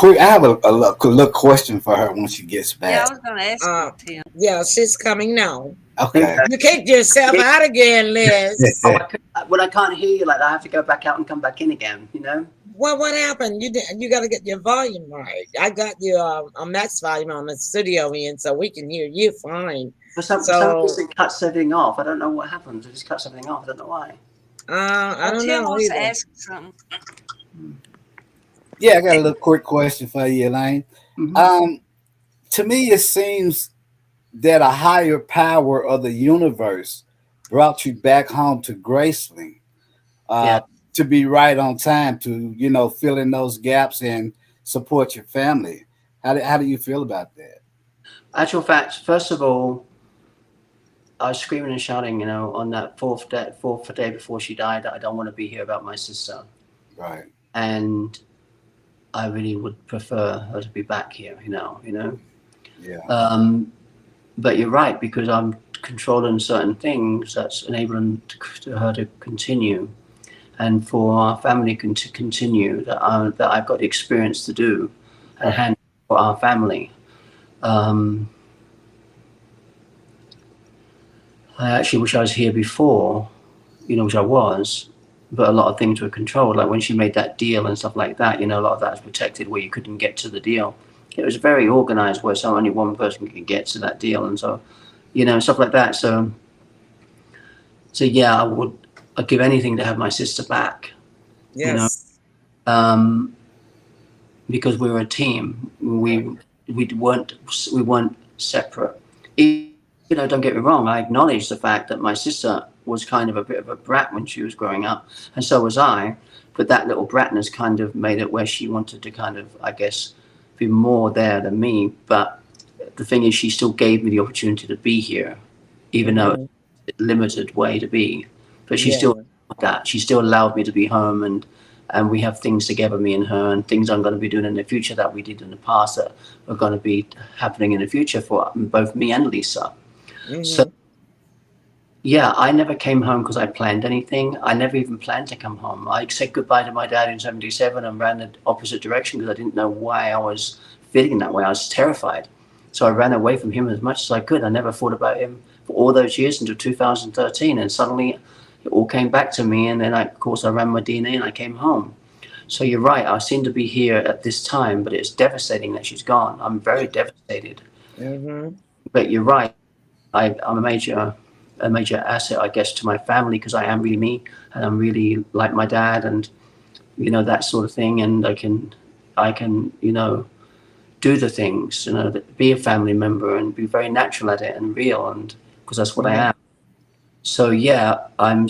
question for her when she gets back. Yeah, I was going to ask you, Tim. Yeah, she's coming now. Okay. You kicked yourself out again, Liz. When I can't hear you like that, I have to go back out and come back in again, you know? Well, what happened? You got to get your volume right. I got you a max volume on the studio end, so we can hear you fine. For some reason, it cuts everything off. I don't know what happens. It just cuts everything off. I don't know why. I don't Tim know wants either. to ask something. Yeah, I got a little quick question for you, Elaine. Mm-hmm. To me, it seems that a higher power of the universe brought you back home to Graceland to be right on time to, you know, fill in those gaps and support your family. How do you feel about that? Actual fact, first of all, I was screaming and shouting, you know, on that fourth day before she died, that I don't want to be here about my sister. Right. And I really would prefer her to be back here, you know. Yeah. But you're right, because I'm controlling certain things that's enabling her to continue, and for our family to continue, that I've got the experience to do and handle for our family. I actually wish I was here before, you know, which I was, but a lot of things were controlled. Like when she made that deal and stuff like that, you know, a lot of that was protected where you couldn't get to the deal. It was very organized where only one person could get to that deal. And so, you know, stuff like that. So yeah, I'd give anything to have my sister back. Yes. You know? Because we were a team. We weren't separate. You know, don't get me wrong, I acknowledge the fact that my sister was kind of a bit of a brat when she was growing up, and so was I, but that little bratness kind of made it where she wanted to kind of, I guess, be more there than me. But the thing is, she still gave me the opportunity to be here, even though it's a limited way to be. But she still that. She still allowed me to be home, and we have things together, me and her, and things I'm going to be doing in the future that we did in the past that are going to be happening in the future for both me and Lisa. So, yeah, I never came home because I planned anything. I never even planned to come home. I said goodbye to my dad in 77 and ran the opposite direction because I didn't know why I was feeling that way. I was terrified. So I ran away from him as much as I could. I never thought about him for all those years until 2013. And suddenly it all came back to me. And then, of course, I ran my DNA and I came home. So you're right. I seem to be here at this time, but it's devastating that she's gone. I'm very devastated. But you're right. I'm a major asset, I guess, to my family because I am really me and I'm really like my dad and, you know, that sort of thing. And I can, you know, do the things, you know, be a family member and be very natural at it and real, and because that's what I am. So, yeah, I'm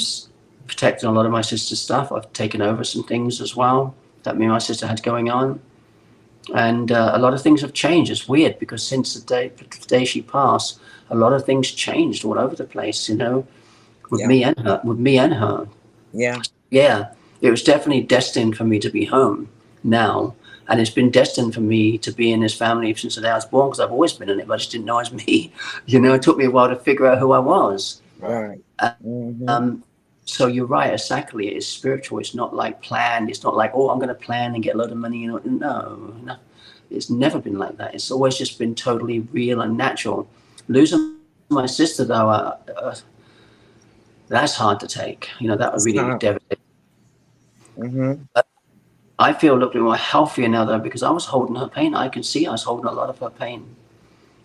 protecting a lot of my sister's stuff. I've taken over some things as well that me and my sister had going on. And a lot of things have changed. It's weird because since the day she passed, a lot of things changed all over the place, you know, with me and her. Yeah. It was definitely destined for me to be home now. And it's been destined for me to be in this family since the day I was born because I've always been in it, but I just didn't know it was me. You know, it took me a while to figure out who I was. So you're right, exactly. It's spiritual. It's not like planned. It's not like, oh, I'm going to plan and get a lot of money. You know, no, it's never been like that. It's always just been totally real and natural. Losing my sister, though, that's hard to take. You know, that was really devastating. I feel a little bit more healthier now, though, because I was holding her pain. I can see I was holding a lot of her pain.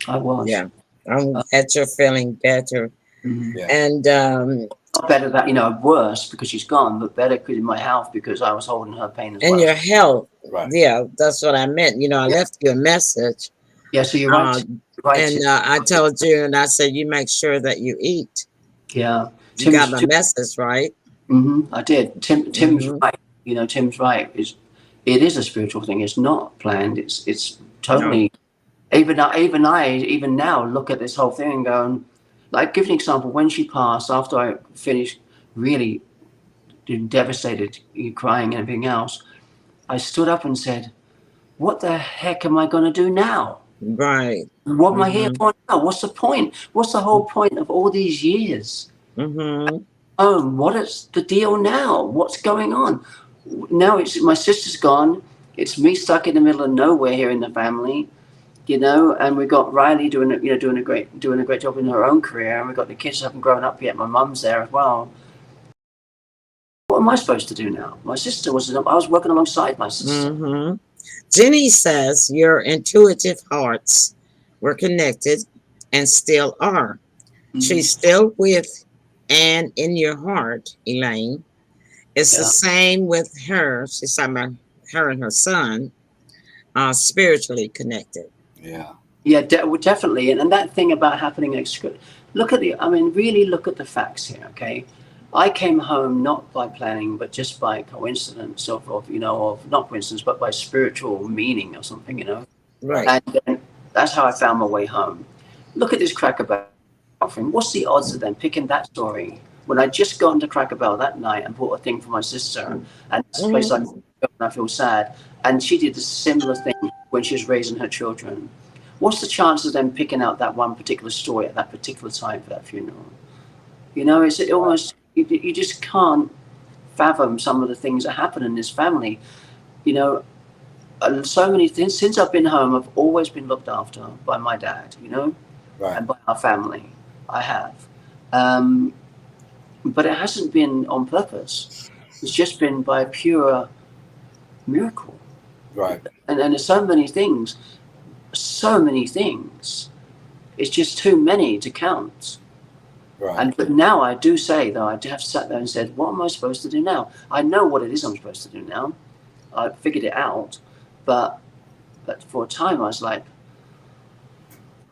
I was. Yeah, I'm glad you're feeling better. And not better that, you know, worse because she's gone, but better in my health because I was holding her pain as well. And your health. Yeah, that's what I meant. You know, I left you a message. Yeah, so you're right. And I told you, and I said, you make sure that you eat. Yeah. You got my message, right? I did. Tim's right. You know, Tim's right. It is a spiritual thing. It's not planned. It's totally. No. Even now, look at this whole thing and going, like, give an example. When she passed, after I finished really devastated, crying and everything else, I stood up and said, what the heck am I going to do now? Right. What am I here for now? What's the point? What's the whole point of all these years? What is the deal now? What's going on? Now it's my sister's gone. It's me stuck in the middle of nowhere here in the family. You know, and we got Riley doing a great job in her own career, and we got the kids haven't grown up yet. My mum's there as well. What am I supposed to do now? My sister I was working alongside my sister. Jenny says your intuitive hearts were connected and still are. She's still with and in your heart, Elaine. It's the same with her. She's talking about her and her son are spiritually connected. Yeah, definitely. And that thing about happening, really look at the facts here, okay? I came home not by planning, but just by coincidence of not coincidence, but by spiritual meaning or something, you know? Right. And that's how I found my way home. Look at this Cracker Barrel offering. What's the odds of them picking that story when I just got into Cracker Barrel that night and bought a thing for my sister? And it's a place I feel sad. And she did a similar thing when she was raising her children. What's the chance of them picking out that one particular story at that particular time for that funeral? You know, it's almost, you just can't fathom some of the things that happen in this family. You know, so many things. Since I've been home, I've always been looked after by my dad, you know, and by our family. I have. But it hasn't been on purpose. It's just been by pure miracle. Right. And there's so many things. It's just too many to count. Right. But now I do say, though, I have sat there and said, what am I supposed to do now? I know what it is I'm supposed to do now. I figured it out. But for a time I was like,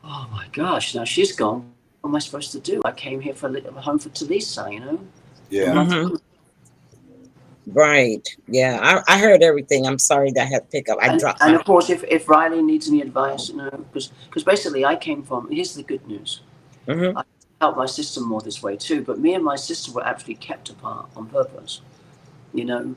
oh my gosh, now she's gone. What am I supposed to do? I came here for home for Talisa, you know? Yeah. Right. Yeah. I heard everything. I'm sorry that I had to pick up. I dropped And my. of course, if Riley needs any advice, because basically I came from, here's the good news. Mm-hmm. I helped my sister more this way too, but me and my sister were actually kept apart on purpose, you know.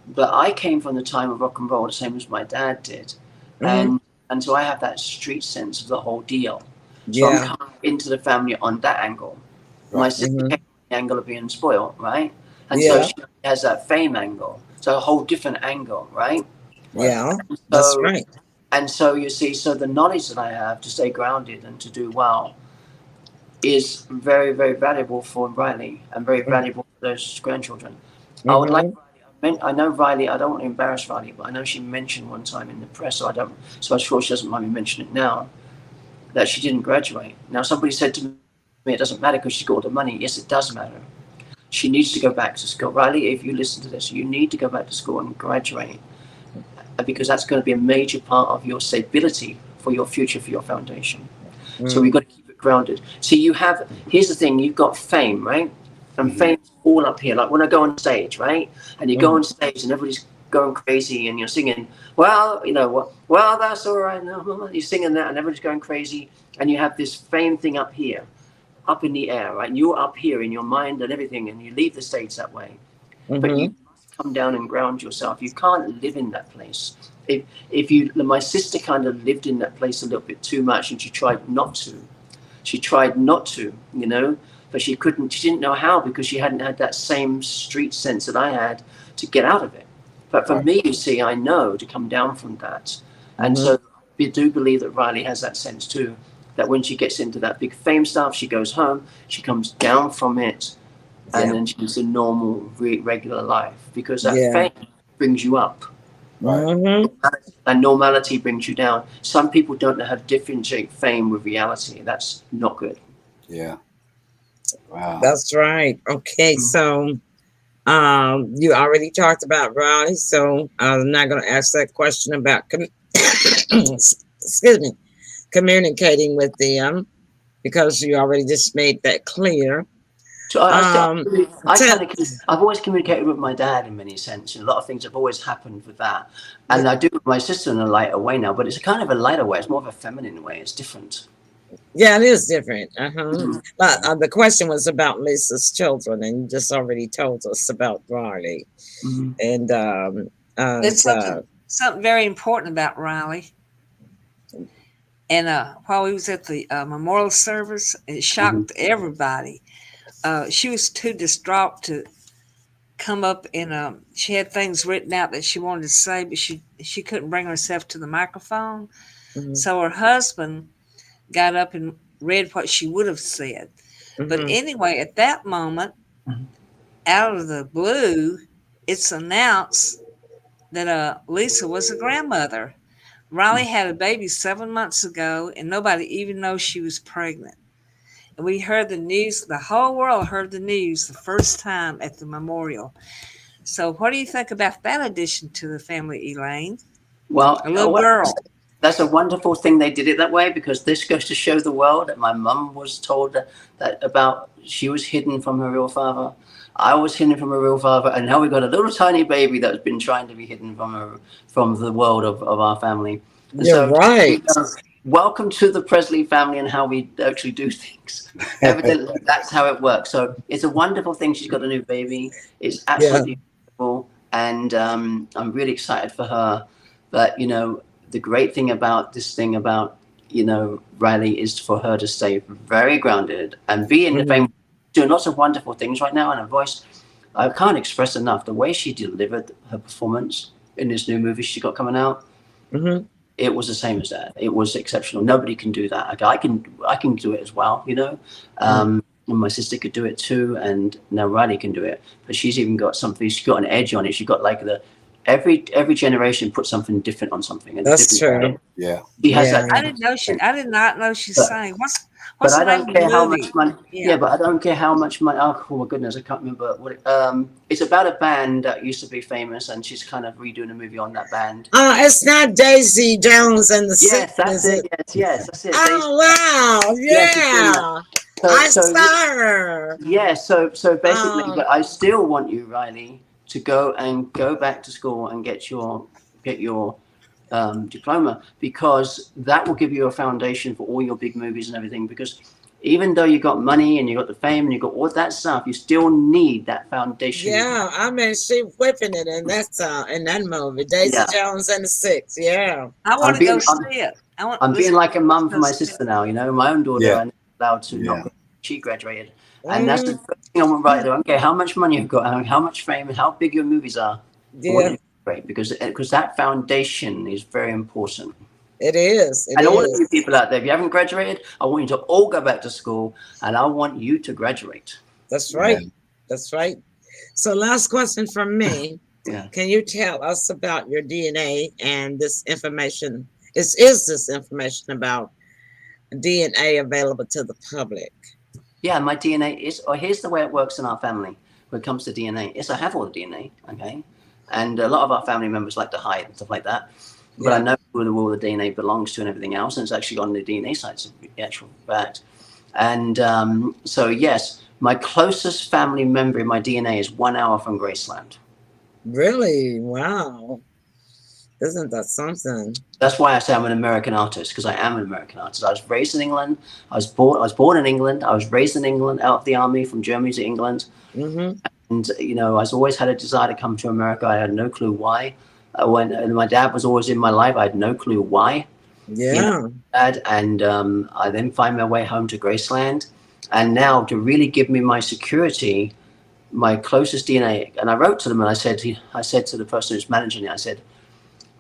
But I came from the time of rock and roll, the same as my dad did, Mm-hmm. and so I have that street sense of the whole deal. So I'm Yeah. coming into the family on that angle. My Right. sister Mm-hmm. came from the angle of being spoiled, right? And so Yeah. she has that fame angle, so a whole different angle, right? Right. Yeah. That's So right. and so you see, so the knowledge that I have to stay grounded and to do well is very, very valuable for Riley and very valuable for those grandchildren. I would like Mm-hmm. Riley. I know Riley. I don't want to embarrass Riley, but I know she mentioned one time in the press, so I don't. So I'm sure she doesn't mind me mentioning it now that she didn't graduate. Now somebody said to me, it doesn't matter because she's got all the money. Yes, it does matter. She needs to go back to school. Riley, if you listen to this, you need to go back to school and graduate because that's going to be a major part of your stability for your future, for your foundation. So we've got to keep it grounded. See, here's the thing, you've got fame, right? And fame's all up here. Like when I go on stage, right? And you go on stage and everybody's going crazy and you're singing, well, well, that's all right. No, you're singing that and everybody's going crazy. And you have this fame thing up here, up in the air, right? And you're up here in your mind and everything, and you leave the stage that way. But you must come down and ground yourself. You can't live in that place. My sister kind of lived in that place a little bit too much, and she tried not to. But she couldn't. She didn't know how because she hadn't had that same street sense that I had to get out of it. But for me, you see, I know to come down from that, and so I do believe that Riley has that sense too. That when she gets into that big fame stuff, she goes home, she comes down from it, and then she's a normal, regular life because that fame brings you up. Right. And normality brings you down. Some people don't know how to differentiate fame with reality. That's not good. Yeah. Wow. That's right. Okay. So, you already talked about Riley, so I'm not going to ask that question about, excuse me, communicating with them because you already just made that clear. So I've always communicated with my dad in many senses. A lot of things have always happened with that. And I do with my sister in a lighter way now, but it's a kind of a lighter way. It's more of a feminine way. It's different. Yeah, it is different. But the question was about Lisa's children, and you just already told us about Riley. And it's something very important about Riley. And while we was at the memorial service, it shocked everybody. She was too distraught to come up and she had things written out that she wanted to say, but she couldn't bring herself to the microphone. So her husband got up and read what she would have said. But anyway, at that moment, out of the blue, it's announced that Lisa was a grandmother. Riley had a baby 7 months ago, and nobody even knows she was pregnant. And we heard the news, the whole world heard the news the first time at the memorial. So what do you think about that addition to the family, Elaine? Well, a little girl. That's a wonderful thing they did it that way, because this goes to show the world that my mum was told that about she was hidden from her real father. I was hidden from her real father, and now we've got a little tiny baby that's been trying to be hidden from the world of our family. And You're right. Welcome to the Presley family and how we actually do things. Evidently, that's how it works. So it's a wonderful thing. She's got a new baby. It's absolutely beautiful, and I'm really excited for her. But the great thing about this thing about Riley is for her to stay very grounded and be in the fame, doing lots of wonderful things right now. And her voice, I can't express enough the way she delivered her performance in this new movie she got coming out. It was the same as that. It was exceptional. Nobody can do that. I can do it as well, and my sister could do it too, and now Riley can do it. But she's even got something. She's got an edge on it. She's got like every generation puts something different on something. And that's true. Yeah. She has that. I did not know she sang. What's but the I name don't care of the how movie? much money. Yeah, but I don't care how much money. Oh my goodness, I can't remember what. It's about a band that used to be famous, and she's kind of redoing a movie on that band. It's not Daisy Jones and the Yes, that's it. Yes, that's it. Oh wow! Yeah, I saw her. Yeah, so basically, but I still want you, Riley, to go back to school and get your diploma, because that will give you a foundation for all your big movies and everything. Because even though you got money and you got the fame and you got all that stuff, you still need that foundation. Yeah, I mean, she whipping it in that movie, Daisy Jones and the Six. Yeah, I want to go see it. I'm being like a mum for my sister now. You know, my own daughter, I'm allowed to not. She graduated, and that's the first thing I went right there. Okay, how much money you've got, how much fame, and how big your movies are. Yeah, great, because that foundation is very important. It is. And all of you people out there, if you haven't graduated, I want you to all go back to school, and I want you to graduate. That's right. That's right. So last question from me. Can you tell us about your DNA and this information? Is this information about DNA available to the public? Yeah, my DNA is, here's the way it works in our family when it comes to DNA. Yes, I have all the DNA, okay? And a lot of our family members like to hide and stuff like that. But I know who all the DNA belongs to and everything else, and it's actually on the DNA sites of the actual fact. And so, yes, my closest family member in my DNA is 1 hour from Graceland. Really? Wow. Isn't that something? That's why I say I'm an American artist, because I am an American artist. I was raised in England. I was born in England. I was raised in England, out of the army, from Germany to England. And, you know, I always had a desire to come to America. I had no clue why. And my dad was always in my life. I had no clue why. Yeah. You know, and I then find my way home to Graceland. And now to really give me my security, my closest DNA. And I wrote to them and I said to the person who's managing it,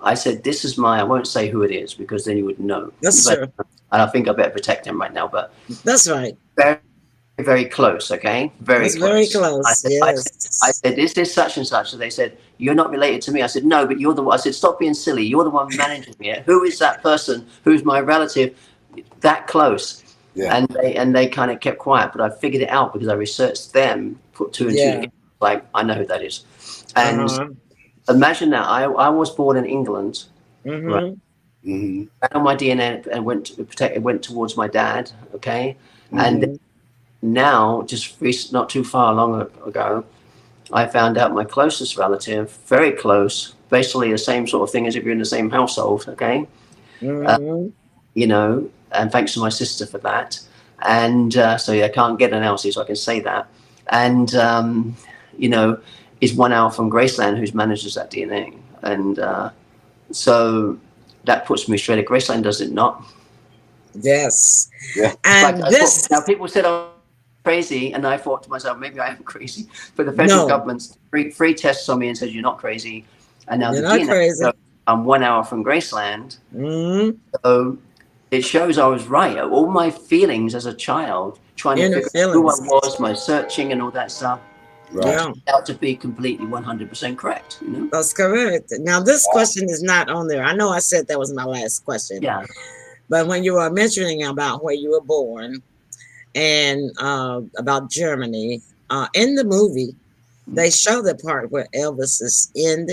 I said, this is I won't say who it is because then you would know. That's true. And I think I better protect him right now. But that's right. Very, very close, okay? Very close. Very close, I said, this is such and such. So they said, you're not related to me. I said, no, but you're the one. I said, stop being silly. You're the one managing me. Who is that person who's my relative that close? Yeah. And they kind of kept quiet, but I figured it out because I researched them, put two and two together. Like, I know who that is. And imagine that I was born in England, right? And on my DNA and went towards my dad, okay? And now, not too far long ago, I found out my closest relative, very close, basically the same sort of thing as if you're in the same household, okay? You know, and thanks to my sister for that. And so I can't get an LC, so I can say that. And, you know, is 1 hour from Graceland, who manages that DNA. And so that puts me straight at Graceland, does it not? Yes. Yeah. And now people said I'm crazy, and I thought to myself, maybe I am crazy. But the federal government's free tests on me and says you're not crazy. And now you're not crazy. I'm 1 hour from Graceland. So it shows I was right. All my feelings as a child, trying to figure out who I was, my searching and all that stuff. Turned out to be completely 100% correct. You know? That's correct. Now, this question is not on there. I know I said that was my last question. Yeah. But when you were mentioning about where you were born and about Germany, in the movie, they show the part where Elvis is in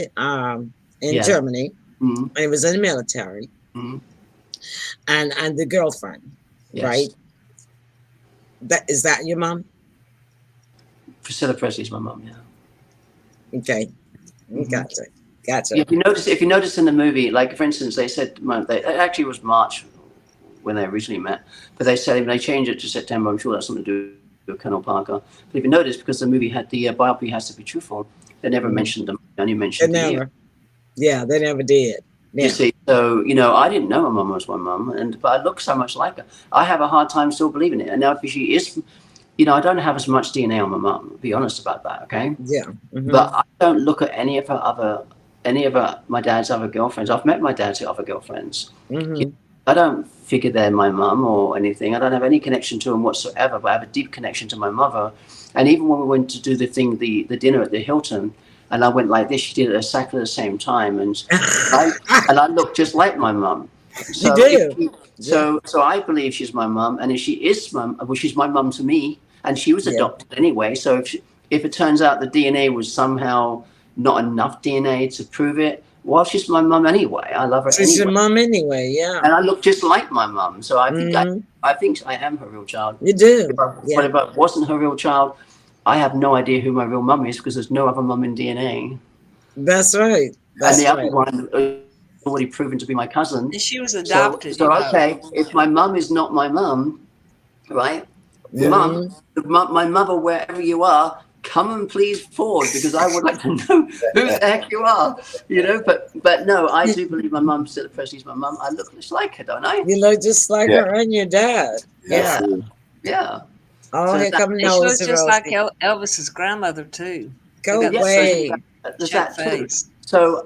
Germany. And he was in the military. And the girlfriend, right? Is that your mom? Priscilla Presley's my mom, yeah. Okay. Gotcha. If you notice in the movie, like for instance, they said it actually was March when they originally met, but they said they changed it to September. I'm sure that's something to do with Colonel Parker. But if you notice, because the movie had the biopic has to be truthful, they never mentioned them. They only mentioned the year. Yeah, they never did. Yeah. You see, so you know, I didn't know my mom was my mom, but I look so much like her. I have a hard time still believing it. And now, if she is, you know, I don't have as much DNA on my mom. Be honest about that, okay? Yeah. But I don't look at any of my dad's other girlfriends. I've met my dad's other girlfriends. I don't figure they're my mum or anything. I don't have any connection to them whatsoever. But I have a deep connection to my mother. And even when we went to do the dinner at the Hilton. And I went like this. She did it exactly the same time, and I look just like my mum. So you do. So I believe she's my mum, and if she is she's my mum to me, and she was adopted anyway. So if it turns out the DNA was somehow not enough DNA to prove it, well, she's my mum anyway. I love her. She's your mum anyway, yeah. And I look just like my mum, so I think I think I am her real child. You do. But if I wasn't her real child, I have no idea who my real mum is because there's no other mum in DNA. That's right. That's and the right. other one already proven to be my cousin. And she was adopted. So okay, if my mum is not my mum, right? Yeah. Mum, my mother, wherever you are, come and please forward because I would like to know who the heck you are, you know. But no, I do believe my mum, Sister Presley's my mum. I look just like her, don't I? You look just like her and your dad. Yeah, yeah. Oh, So here that- come And she looks Nosy just like Rosie. Elvis's grandmother too. Go They got the away. same There's shut that too. face. So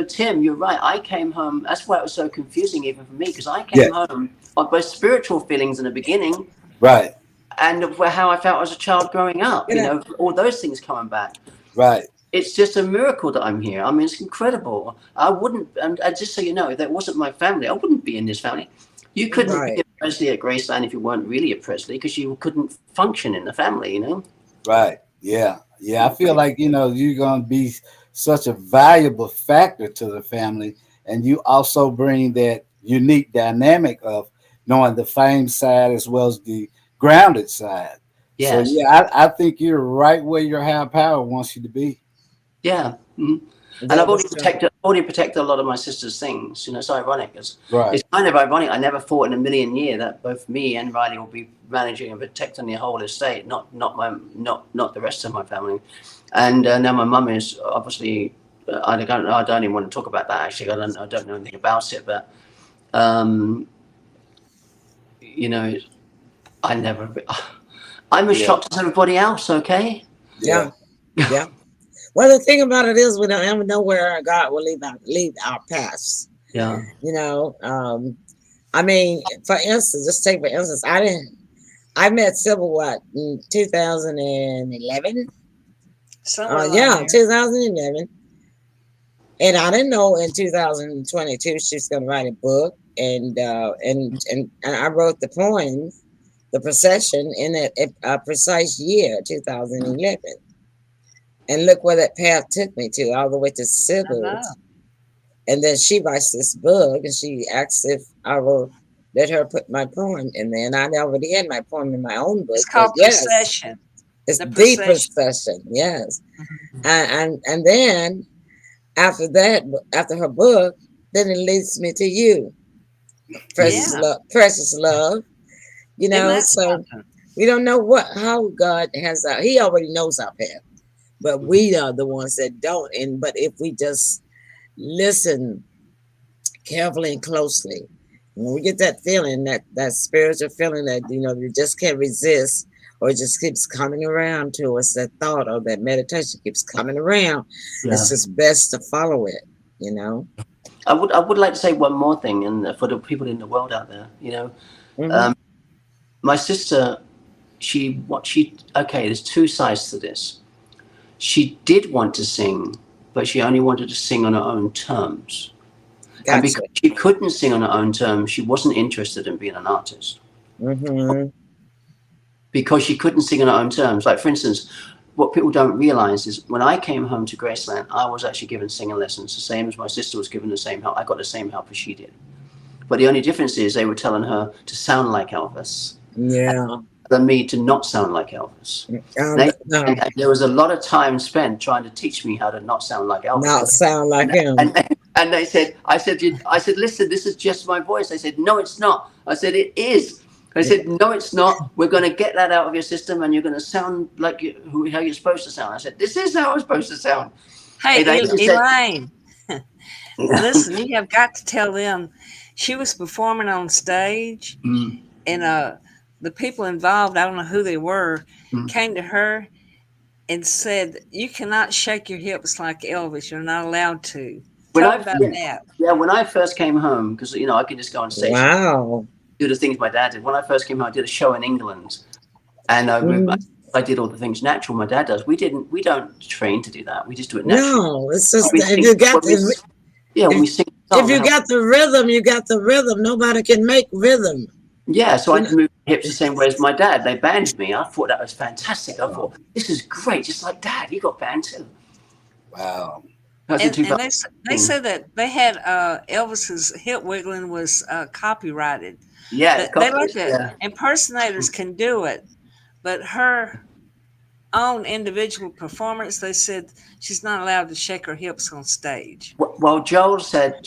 Tim, you're right. I came home. That's why it was so confusing even for me because I came home on both spiritual feelings in the beginning, Right. and of how I felt as a child growing up. You know, all those things coming back. Right. It's just a miracle that I'm here. I mean, it's incredible. I wouldn't, and just so you know, if that wasn't my family, I wouldn't be in this family. You couldn't be a Presley at Graceland if you weren't really a Presley because you couldn't function in the family, you know? Right. Yeah. Yeah. I feel like, you're going to be such a valuable factor to the family. And you also bring that unique dynamic of knowing the fame side as well as the grounded side. Yes. So, yeah, I think you're right where your higher power wants you to be. Yeah. Mm-hmm. And I've already protected a lot of my sister's things. You know, it's ironic. It's kind of ironic. I never thought in a million years that both me and Riley will be managing and protecting the whole estate, not the rest of my family. And now my mum is obviously. I don't even want to talk about that. Actually, I don't know anything about it. But you know, I'm as shocked as everybody else. Okay. Yeah. Yeah. Well, the thing about it is we don't ever know where God will lead our paths. Yeah. You know, I mean, for instance, just take for instance, I met SYBIL in 2011. 2011. And I didn't know in 2022 she's going to write a book, and I wrote the poem, The Procession, in a precise year, 2011. And look where that path took me to, all the way to SYBIL. And then she writes this book, and she asks if I will let her put my poem in there. And I already had my poem in my own book. It's called Procession. It's the Procession, yes. And then after that, after her book, then it leads me to you, Precious Love. You know, so we don't know how God has He already knows our path. But we are the ones that don't. But if we just listen carefully and closely, when we get that feeling, that spiritual feeling that, you just can't resist, or it just keeps coming around to us, that thought or that meditation keeps coming around, it's just best to follow it, I would like to say one more thing, and for the people in the world out there, my sister, there's two sides to this. She did want to sing, but she only wanted to sing on her own terms. Gotcha. And because she couldn't sing on her own terms, she wasn't interested in being an artist. Mm-hmm. Because she couldn't sing on her own terms. Like, for instance, what people don't realize is when I came home to Graceland, I was actually given singing lessons, the same as my sister was given the same help. I got the same help as she did. But the only difference is they were telling her to sound like Elvis. Yeah. Than me to not sound like Elvis. And there was a lot of time spent trying to teach me how to not sound like Elvis. Not sound like him. And they said, I said, listen, this is just my voice. They said, no, it's not. I said, it is. I said, no, it's not. We're going to get that out of your system, and you're going to sound like how you're supposed to sound. I said, this is how I'm supposed to sound. Hey, Elaine, listen, you have got to tell them she was performing on stage, and the people involved, I don't know who they were, came to her and said, you cannot shake your hips like Elvis. You're not allowed to. Tell about that. Yeah, when I first came home, because, I could just go on stage. Wow. Do the things my dad did. When I first came home, I did a show in England. And I did all the things natural my dad does. We don't train to do that. We just do it naturally. No, it's just when you got we sing. If you got the rhythm, you got the rhythm. Nobody can make rhythm. Yeah, so I moved hips the same way as my dad. They banned me. I thought that was fantastic. I thought, this is great, just like Dad. He got banned too. Wow. And they said that they had Elvis's hip wiggling was copyrighted. Yeah, they like that. Impersonators can do it, but her own individual performance, they said she's not allowed to shake her hips on stage. Well, Joel at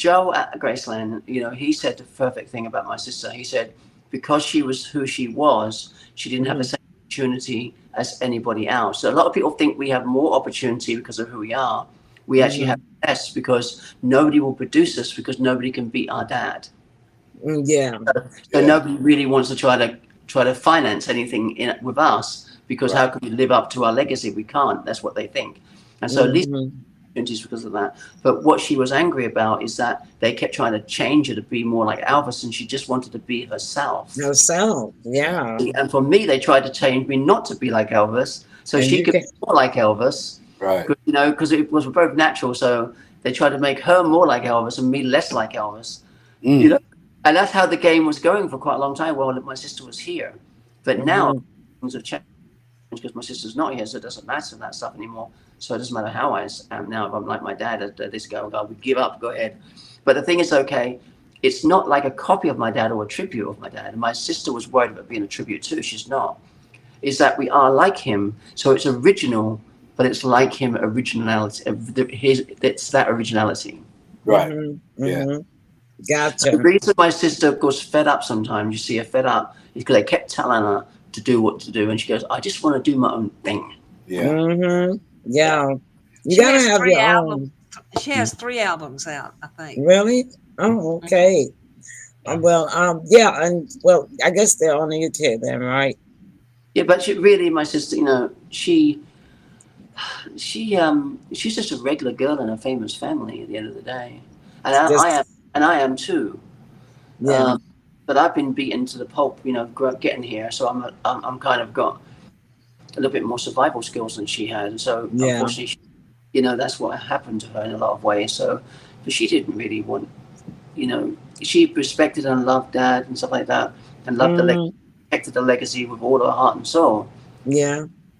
Graceland, you know, he said the perfect thing about my sister. He said, because she was who she was, she didn't have the same opportunity as anybody else. So a lot of people think we have more opportunity because of who we are. We actually have less because nobody will produce us because nobody can beat our dad. So nobody really wants to try to finance anything with us because how can we live up to our legacy? We can't. That's what they think. And so at least opportunities because of that. But what she was angry about is that they kept trying to change her to be more like Elvis, and she just wanted to be herself. And for me, they tried to change me not to be like Elvis, so she could be more like Elvis. Right. You know, because it was both natural. So they tried to make her more like Elvis and me less like Elvis. You know, and that's how the game was going for quite a long time. Well, my sister was here, but now things have changed because my sister's not here, so it doesn't matter that stuff anymore. So it doesn't matter how I am now. If I'm like my dad, this guy, I would give up. Go ahead. But the thing is, okay, it's not like a copy of my dad or a tribute of my dad. And my sister was worried about being a tribute too. She's not. Is that we are like him, so it's original. But it's like him, originality. It's that originality. Right. Gotcha. The reason my sister goes fed up sometimes, you see her fed up, is because they kept telling her to do what to do. And she goes, I just want to do my own thing. You gotta have your own. She has 3 albums out, I think. Really? Oh, okay. Well, and well, I guess they're on YouTube then, right? Yeah, but she really, my sister, you know, she's just a regular girl in a famous family at the end of the day, and I am too. But I've been beaten to the pulp, you know, getting here. So I'm kind of got a little bit more survival skills than she had, and so unfortunately, you know, that's what happened to her in a lot of ways. So, but she didn't really want, you know, she respected and loved Dad and stuff like that, and loved the legacy with all her heart and soul.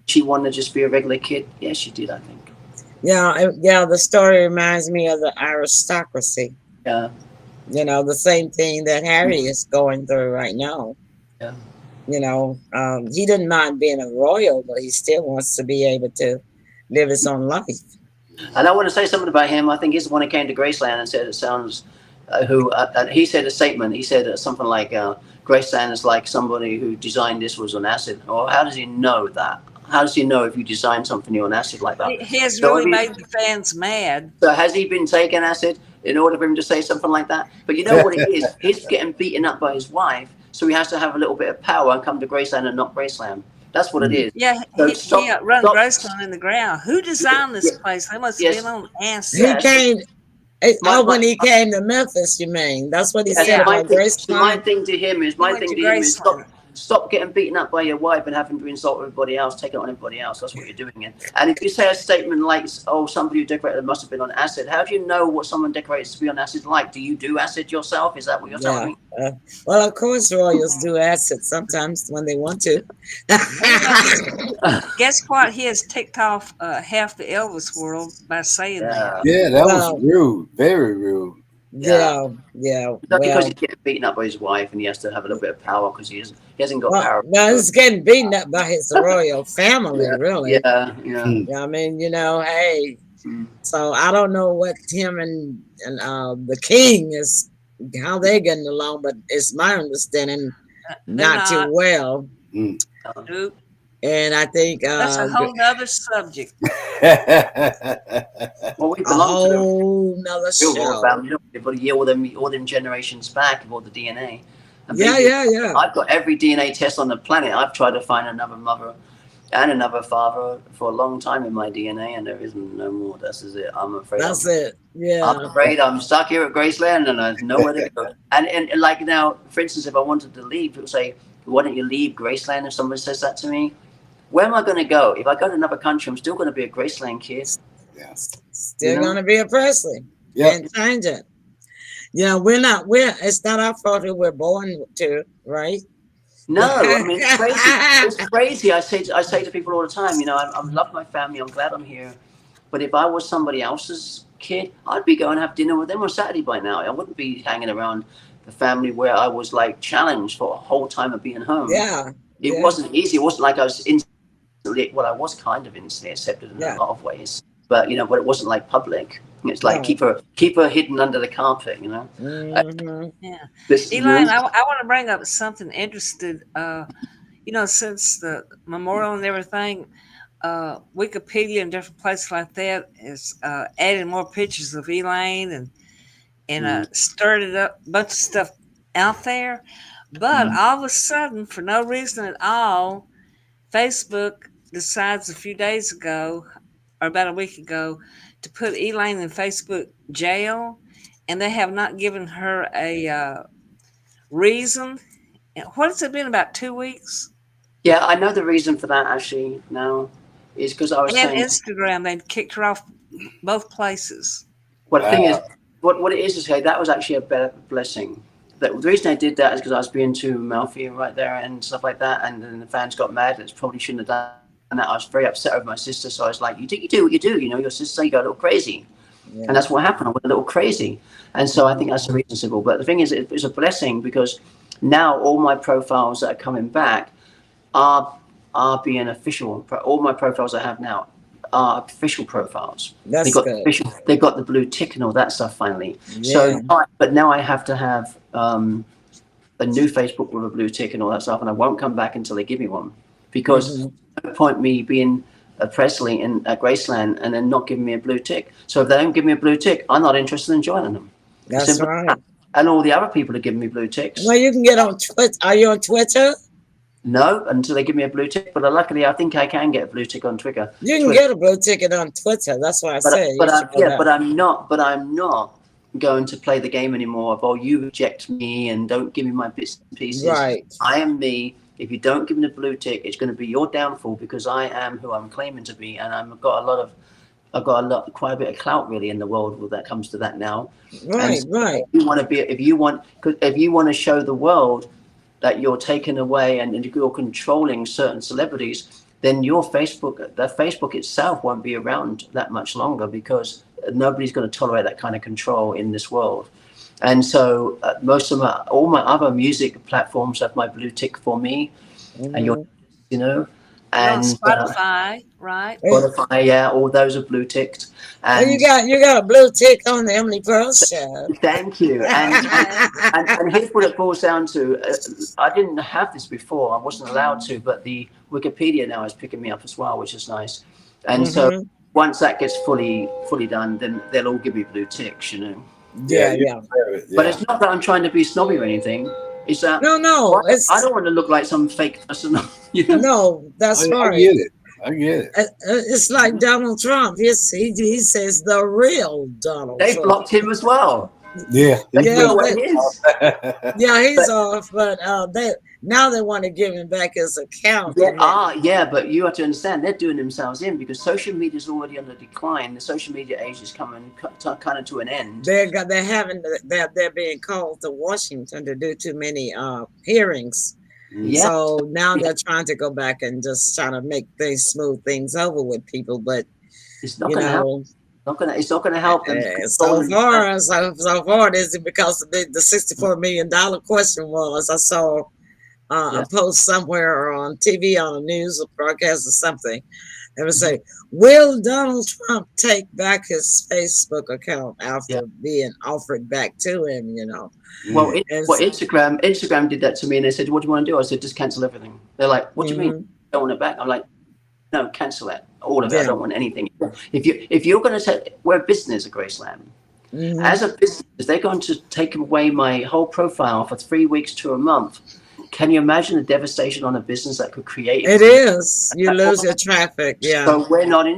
She wanted to just be a regular kid. Yeah, she did, I think. The story reminds me of the aristocracy. You know, the same thing that Harry is going through right now. You know, he didn't mind being a royal, but he still wants to be able to live his own life. And I want to say something about him. I think he's the one who came to Graceland and said it sounds, he said a statement. He said something like, Graceland is like somebody who designed this was on acid. Or how does he know that? How does he know if you design something you're on acid like that? He has really made the fans mad. So has he been taking acid in order for him to say something like that? But you know what it is? He's getting beaten up by his wife, so he has to have a little bit of power and come to Graceland and not Graceland. That's what it is. Yeah, so he run Graceland in the ground. Who designed this place? They must have been on acid. He came. When he came to Memphis, you mean? That's what he said about Graceland. My thing to him is stop getting beaten up by your wife and having to insult everybody else, take it on everybody else. That's what you're doing. And if you say a statement like, oh, somebody who decorated must have been on acid, how do you know what someone decorates to be on acid like? Do you do acid yourself? Is that what you're telling me? Well, of course, royals do acid sometimes when they want to. Guess what? He has ticked off half the Elvis world by saying that. Yeah, that was rude. Very rude. Not because he's getting beaten up by his wife and he has to have a little bit of power because he hasn't got power. No, he's getting beaten up by his royal family, really. I mean, you know, hey. So I don't know what him and the king is, how they're getting along, but it's my understanding not too well. Nope. And I think that's a whole other subject. Well, we belong to another show. Family, all them generations back of all the DNA. Yeah. I've got every DNA test on the planet. I've tried to find another mother and another father for a long time in my DNA, and there isn't no more. This is it. I'm afraid. That's it. Yeah. I'm afraid I'm stuck here at Graceland, and there's nowhere to go. And like now, for instance, if I wanted to leave, people say, "Why don't you leave Graceland?" If somebody says that to me. Where am I going to go? If I go to another country, I'm still going to be a Graceland kid. Still going to be a Presley. Can't change it. Yeah, it's not our fault that we're born to, right? No, I mean, it's crazy. It's crazy. I say to people all the time, you know, I love my family. I'm glad I'm here. But if I was somebody else's kid, I'd be going to have dinner with them on Saturday by now. I wouldn't be hanging around the family where I was like challenged for a whole time of being home. It wasn't easy. It wasn't like I was instantly instantly, well, I was kind of instantly accepted in a lot of ways, but you know, but it wasn't like public. It's like keep her hidden under the carpet, you know. Yeah, This Elaine, I want to bring up something interesting. You know, since the memorial and everything, Wikipedia and different places like that is adding more pictures of Elaine and stirred up a bunch of stuff out there. But all of a sudden, for no reason at all, Facebook decides a few days ago, or about a week ago, to put Elaine in Facebook jail, and they have not given her a reason. What has it been, about 2 weeks? Yeah, I know the reason for that actually now is because I was And saying Instagram, they kicked her off both places. well, the thing is, what it is, okay, that was actually a better blessing. The reason I did that is because I was being too mouthy right there and stuff like that, and then the fans got mad. And probably shouldn't have done that. I was very upset over my sister, so I was like, "You do what you do. You know, your sister, you go a little crazy," and that's what happened. I went a little crazy, and so I think that's the reason, SYBIL. But the thing is, it's a blessing because now all my profiles that are coming back are being official. All my profiles I have now are official profiles. That's good. They got the blue tick and all that stuff finally. So, but now I have to have a new Facebook with a blue tick and all that stuff, and I won't come back until they give me one, because no point me being a Presley in Graceland and then not giving me a blue tick. So if they don't give me a blue tick, I'm not interested in joining them. That's right. And all the other people are giving me blue ticks. Well, you can get on Twitter. Are you on Twitter? No, until they give me a blue tick. But luckily, I think I can get a blue tick on Twitter. You can get a blue ticket on Twitter. That's why I say. But I'm not going to play the game anymore of, oh, you reject me and don't give me my bits and pieces. Right. I am me. If you don't give me the blue tick, it's going to be your downfall, because I am who I'm claiming to be, and I've got quite a bit of clout really in the world when that comes to that now. Right, right. If you want to show the world that you're taking away and you're controlling certain celebrities, then the Facebook itself won't be around that much longer, because nobody's going to tolerate that kind of control in this world. And so all my other music platforms have my blue tick for me, and you know, and Spotify, right? Spotify, yeah, all those are blue ticked. And you got a blue tick on the Emily Pearl Show. Thank you. And here's what it boils down to. I didn't have this before. I wasn't allowed to, but the Wikipedia now is picking me up as well, which is nice. And so once that gets fully done, then they'll all give me blue ticks, you know. Yeah. But it's not that I'm trying to be snobby or anything. It's that no. I don't want to look like some fake person. You know? No, that's right. I get it. It's like Donald Trump. He says the real Donald. They blocked him as well. Yeah. He's off. But now they want to give him back his account. But you have to understand, they're doing themselves in, because social media is already on the decline. The social media age is coming kind of to an end. They're being called to Washington to do too many hearings. Yeah. So now they're trying to go back and just trying to make things smooth things over with people, but it's not going to help. It's not going to help them. So far, this is because the $64 million question was, I saw a post somewhere on TV, on a news broadcast or something. They would say, will Donald Trump take back his Facebook account after being offered back to him, you know? Well, Instagram did that to me, and they said, what do you want to do? I said, just cancel everything. They're like, what do you mean? You don't want it back? I'm like, no, cancel it. All of it. I don't want anything. If you're going to say, we're a business at Graceland. As a business, they're going to take away my whole profile for 3 weeks to a month. Can you imagine the devastation on a business that could create? It is. You lose your traffic. Yeah. So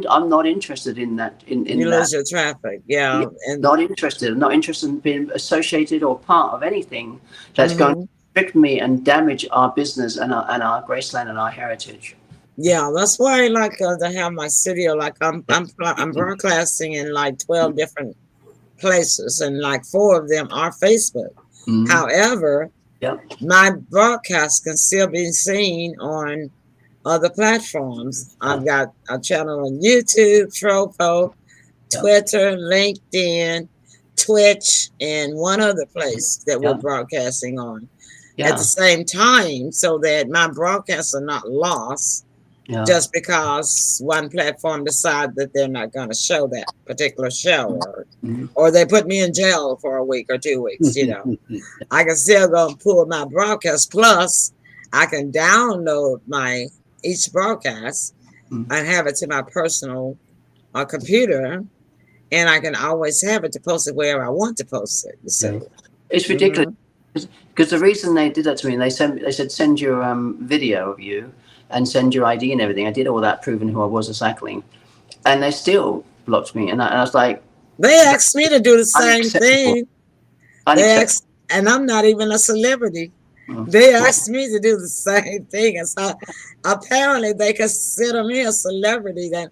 I'm not interested in that. You lose your traffic. Yeah. And not interested. I'm not interested in being associated or part of anything that's going to affect me and damage our business and our Graceland and our heritage. Yeah, that's why I like to have my studio. Like I'm broadcasting in like 12 different places, and like 4 of them are Facebook. However, my broadcast can still be seen on other platforms. I've got a channel on YouTube, Tropo, Twitter, LinkedIn, Twitch, and one other place that we're broadcasting on at the same time, so that my broadcasts are not lost. Yeah. just because one platform decide that they're not going to show that particular show, or they put me in jail for a week or 2 weeks, you know. I can still go and pull my broadcast. Plus, I can download each broadcast and have it to my personal computer, and I can always have it to post it wherever I want to post it. You see, it's ridiculous. Because the reason they did that to me, they said send your video of you and send your ID and everything. I did all that, proving who I was exactly, and they still blocked me. And I was like, they asked me to do the same thing. And I'm not even a celebrity. They asked me to do the same thing, and so apparently they consider me a celebrity. That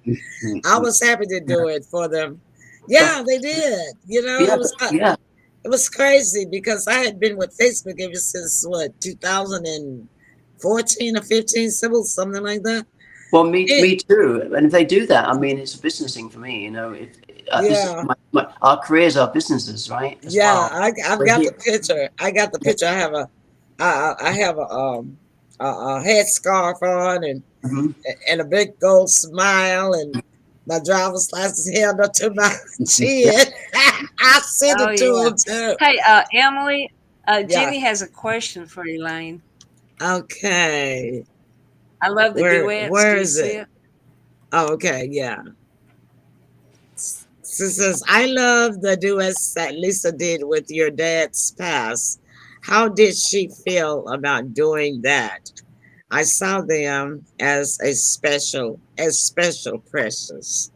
I was happy to do it for them. Yeah, they did. You know, it was crazy because I had been with Facebook ever since 2014 or 15, SYBIL, something like that. Well, me too. And if they do that, I mean, it's a business thing for me. You know, our careers are businesses, right? I've got the picture. I got the picture. I have a headscarf on and a big gold smile, and my driver's license held up to my chin. I sent it to him too. Hey, Emily, Jenny has a question for Elaine. Okay. I love the duets. Where is it? Oh, okay, yeah. She says, I love the duets that Lisa did with your dad's past. How did she feel about doing that? I saw them as special precious.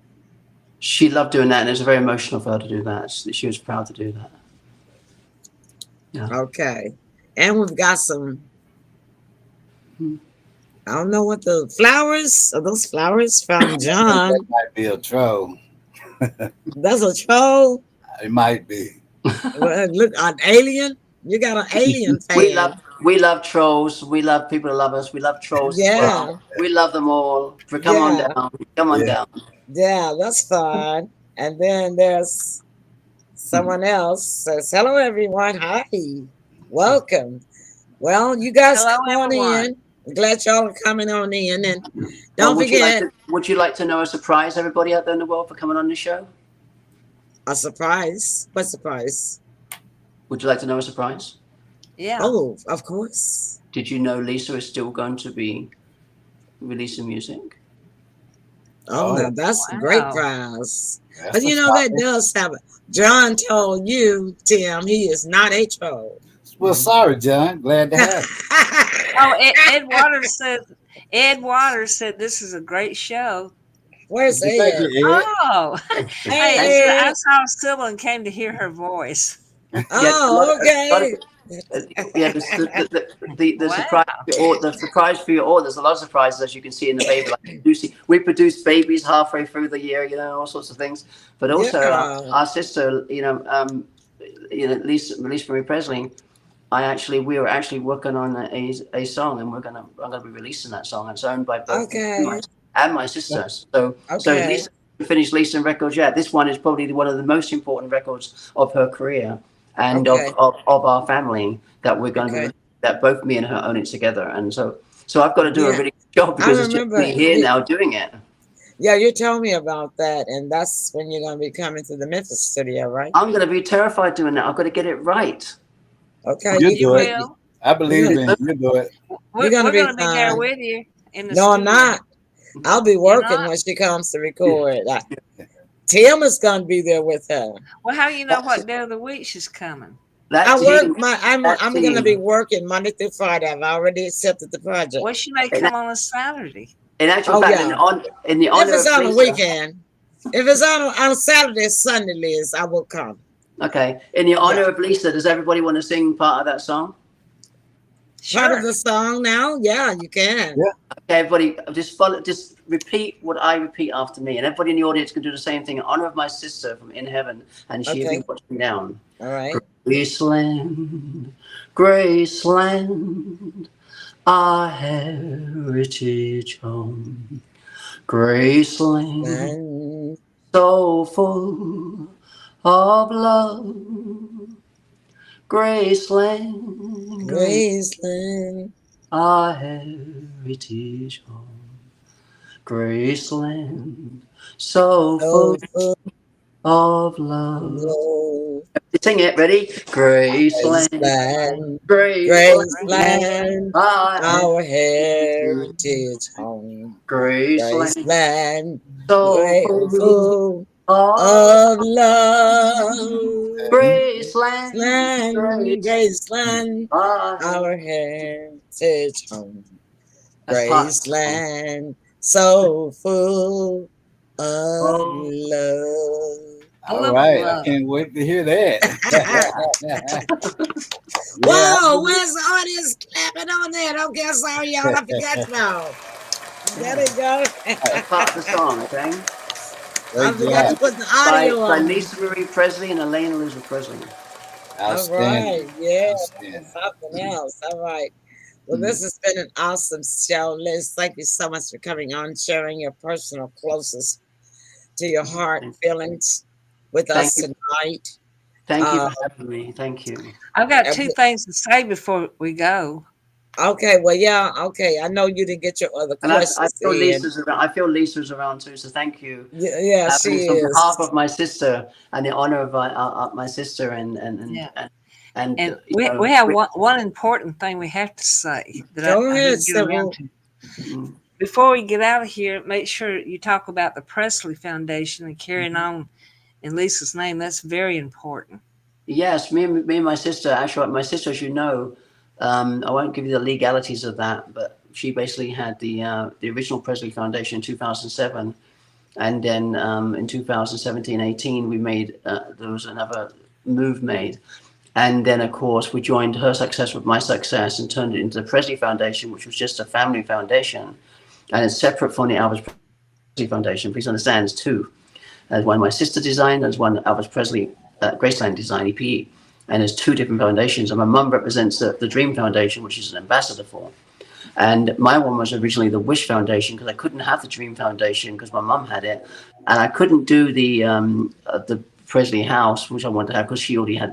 She loved doing that, and it was very emotional for her to do that. She was proud to do that. Yeah. Okay. And we've got some, I don't know what the flowers, are those flowers from John? That might be a troll. That's a troll? It might be. Look, an alien? You got an alien fan. We love trolls. We love people who love us. We love trolls. Yeah. Well. We love them all. Come on down. Come on down. Yeah, that's fun. And then there's someone else says, hello, everyone. Hi. Welcome. Well, you guys come on in. I'm glad y'all are coming on in. And don't forget. Would you like to know a surprise, everybody out there in the world, for coming on the show? A surprise? What surprise? Would you like to know a surprise? Yeah. Oh, of course. Did you know Lisa is still going to be releasing music? Oh, now that's a great prize. But you know, that does happen. John told you, Tim, he is not a troll. Well, sorry, John. Glad to have you. Oh, Ed Waters said this is a great show. Where's Ed? Oh, hey, I saw SYBIL and came to hear her voice. Oh, okay. Yeah, the surprise for you all. There's a lot of surprises, as you can see in the baby. Like we produce babies halfway through the year, you know, all sorts of things. But also our sister, Lisa Marie Presley. We were actually working on a song, and I'm gonna be releasing that song. It's owned by both and my sister. So Lisa finished Lisa Records. Yeah, this one is probably one of the most important records of her career and of our family that we're going to that both me and her own it together. And so I've got to do a really good job because it's just me here now doing it. Yeah, you told me about that, and that's when you're going to be coming to the Memphis studio, right? I'm going to be terrified doing that. I've got to get it right. Okay, you do it. I believe in you. You do it. We're going to be there with you in the studio. No, I'm not. I'll be working when she comes to record. Tim is going to be there with her. Well, how do you know what day of the week she's coming? I'm going to be working Monday through Friday. I've already accepted the project. Well, she may come on a Saturday. In actual fact, in the honor if it's on Lisa, a weekend, if it's on Saturday, Sunday, Liz, I will come. Okay. In the honor of Lisa, does everybody want to sing part of that song? Sure. Part of the song now? Yeah, you can. Yeah. Okay, everybody, just repeat what I repeat after me, and everybody in the audience can do the same thing in honor of my sister from in heaven, and she'll be watching down. All right. Graceland, Graceland, our heritage home. Graceland, so full of love. Graceland, Graceland, our heritage home. Graceland, so full of love. Sing it, ready? Graceland, Graceland, our our heritage home. Graceland, Graceland, so full of of love. Graceland, Graceland, our heritage home. Graceland, so full of love. All right, I can't wait to hear that. Whoa, where's the audience clapping on that? Okay, I'm sorry, y'all. I forgot y'all. There they go. That's part of the song, okay? I forgot to put the audio by on. Lisa Marie Presley and Elaine Elizabeth Presley. All right, yeah, something else. All right. Well, this has been an awesome show. Liz, thank you so much for coming on, sharing your personal closest to your heart feelings with us tonight. Thank you for having me. Thank you. I've got two things to say before we go. Okay, well, yeah, okay. I know you didn't get your other questions. I feel Lisa's around too, so thank you. Yeah, she is. On behalf of my sister and the honor of my sister and we have one important thing we have to say that Go I ahead, didn't get around to. Before we get out of here, make sure you talk about the Presley Foundation and carrying on in Lisa's name. That's very important. Yes, me and my sister, actually, my sister, as you know, I won't give you the legalities of that, but she basically had the original Presley Foundation in 2007. And then in 2017-18, we made, there was another move made. And then, of course, we joined her success with my success and turned it into the Presley Foundation, which was just a family foundation. And it's separate from the Elvis Presley Foundation. Please understand, it's two. There's one my sister designed, there's one Elvis Presley Graceland design, EPE. And there's two different foundations. And my mum represents the Dream Foundation, which is an ambassador for. And my one was originally the Wish Foundation, because I couldn't have the Dream Foundation because my mum had it. And I couldn't do the Presley house, which I wanted to have, because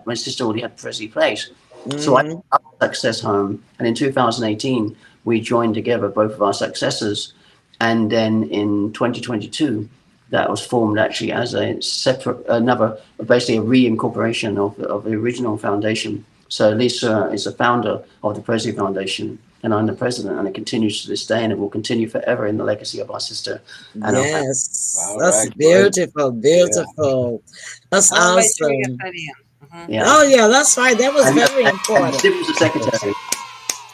my sister already had Presley Place. So I had a success home. And in 2018, we joined together both of our successors. And then in 2022, that was formed actually as a separate, basically a reincorporation of the original foundation. So Lisa is the founder of the Presley Foundation, and I'm the president, and it continues to this day, and it will continue forever in the legacy of our sister. And yes, that's beautiful, beautiful. Yeah. That's awesome. Yeah. Oh yeah, that's right. That was very important. Sybil's the secretary.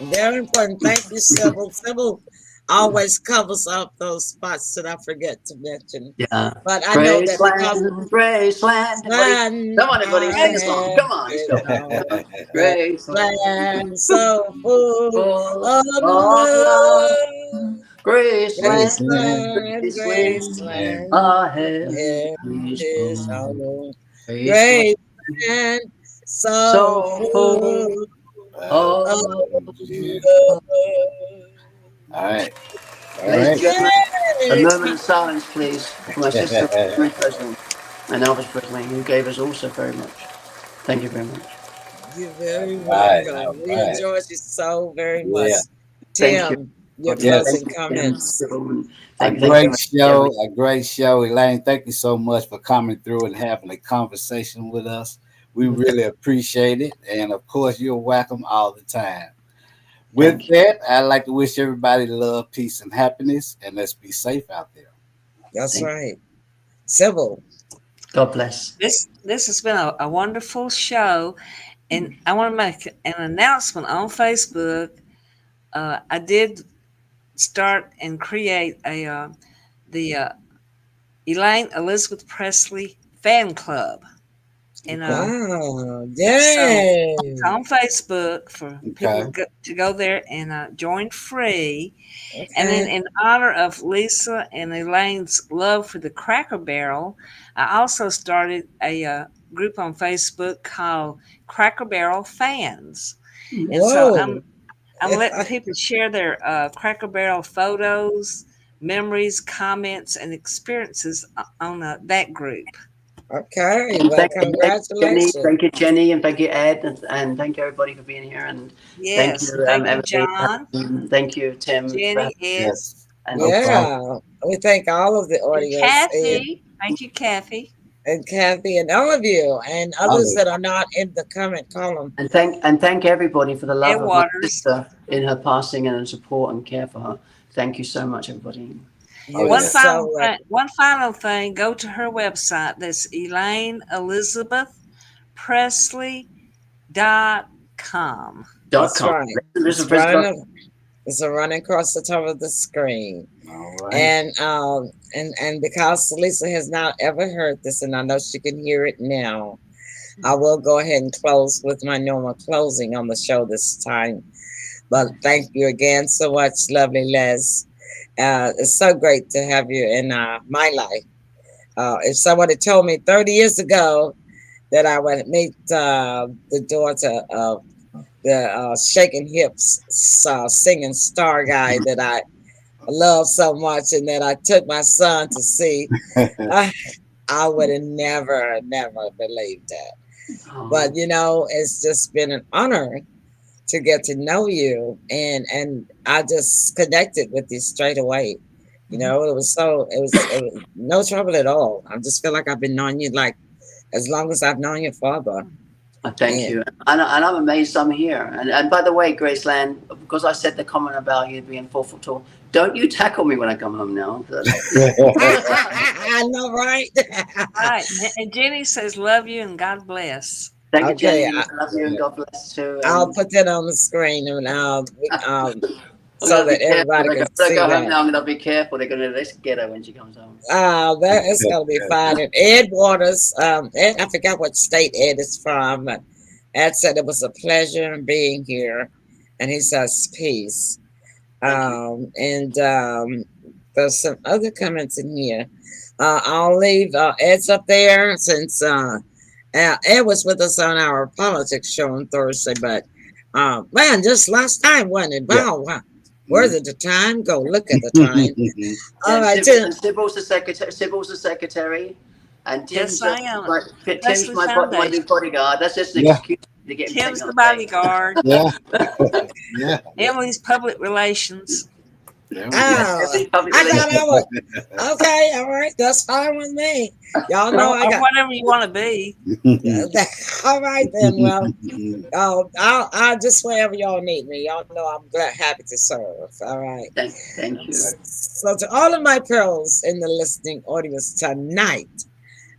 Very important. Thank you, Sybil. Sybil always covers up those spots that I forget to mention. Yeah. But I know that because Graceland. Come on, everybody, sing a song. Come on. Graceland, so full of love. Graceland, Graceland, our heritage home. Graceland, so full of love. All right. Ladies and gentlemen, a moment of silence, please, for my sister, Presley, and Elvis Presley, who gave us also very much. Thank you very much. You're very welcome. We enjoyed you so very much. Tim, your closing comments. A great show. Elaine, thank you so much for coming through and having a conversation with us. We really appreciate it. And of course, you're welcome all the time. With that, I'd like to wish everybody love, peace, and happiness, and let's be safe out there. That's right. Sybil. God bless. This has been a wonderful show, and I want to make an announcement on Facebook. I did start and create the Elaine Elizabeth Presley fan club. And wow, yay! So it's on Facebook for people to go there and join free. Okay. And then in honor of Lisa and Elaine's love for the Cracker Barrel, I also started a group on Facebook called Cracker Barrel Fans. Whoa. And so I'm letting people share their Cracker Barrel photos, memories, comments, and experiences on that group. Okay, well, congratulations. Thank you, Jenny, and thank you, Ed, and thank you, everybody, for being here. And yes, thank you, everybody. John. Thank you, Tim. Jenny, Ed. And Yeah, we thank all of the And audience Kathy, thank you, Kathy. and Kathy and all of you and others that are not in the comment column. And thank everybody for the love Ed of my Waters. sister in her passing and support and care for her. Thank you so much, everybody. You One are final so thing, one final thing, go to her website. That's Elaine Elizabeth Presley.com. That's .com. right. It's running across the top of the screen. All right. And because Lisa has not ever heard this, and I know she can hear it now, I will go ahead and close with my normal closing on the show this time. But thank you again so much, lovely Les. It's so great to have you in my life. If someone had told me 30 years ago that I would meet the daughter of the Shaking Hips singing star guy that I love so much and that I took my son to see, I would have never believed that. But it's just been an honor to get to know you, and I just connected with you straight away. It was no trouble at all. I just feel like I've been knowing you like as long as I've known your father. Thank you. And I'm amazed I'm here. And by the way, Graceland, because I said the comment about you being 4 foot tall, don't you tackle me when I come home now. I know, right? Right. And Jenny says, love you and God bless. Thank you, Jenny. I love you and God bless too. I'll put that on the screen and so that everybody can see go that. home now, I'm gonna be careful. They're gonna get her when she comes home. That is gonna be fine. And Ed Waters, Ed, I forgot what state Ed is from, but Ed said it was a pleasure being here, and he says peace. There's some other comments in here. I'll leave Ed's up there since Ed was with us on our politics show on Thursday, but man, just last time, wasn't it? Wow, wow. Where's the time? Go look at the time. All right, Sybil's the secretary. And Tim's Yes, I am. Tim's my new bodyguard. That's just an excuse to get him. Tim's the bodyguard. Yeah. Emily's public relations. I thought I would. Okay, all right, that's fine with me. Y'all know I got whatever you want to be. All right then. Well, I'll just wherever y'all need me. Y'all know I'm happy to serve. All right. Thank you. So to all of my pearls in the listening audience tonight,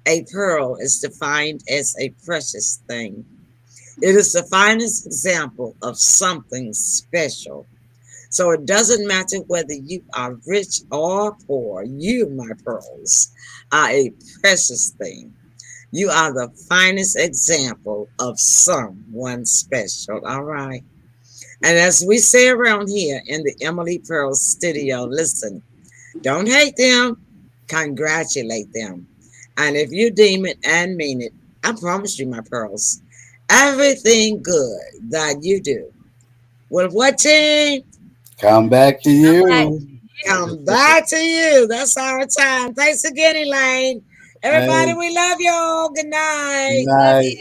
a pearl is defined as a precious thing. It is the finest example of something special. So it doesn't matter whether you are rich or poor. You, my pearls, are a precious thing. You are the finest example of someone special. All right. And as we say around here in the Emily Pearl studio, listen, don't hate them, congratulate them. And if you deem it and mean it, I promise you, my pearls, everything good that you do will what team? Come back to you. Come back to you. That's our time. Thanks again, Elaine. Everybody, we love y'all. Good night. Good night.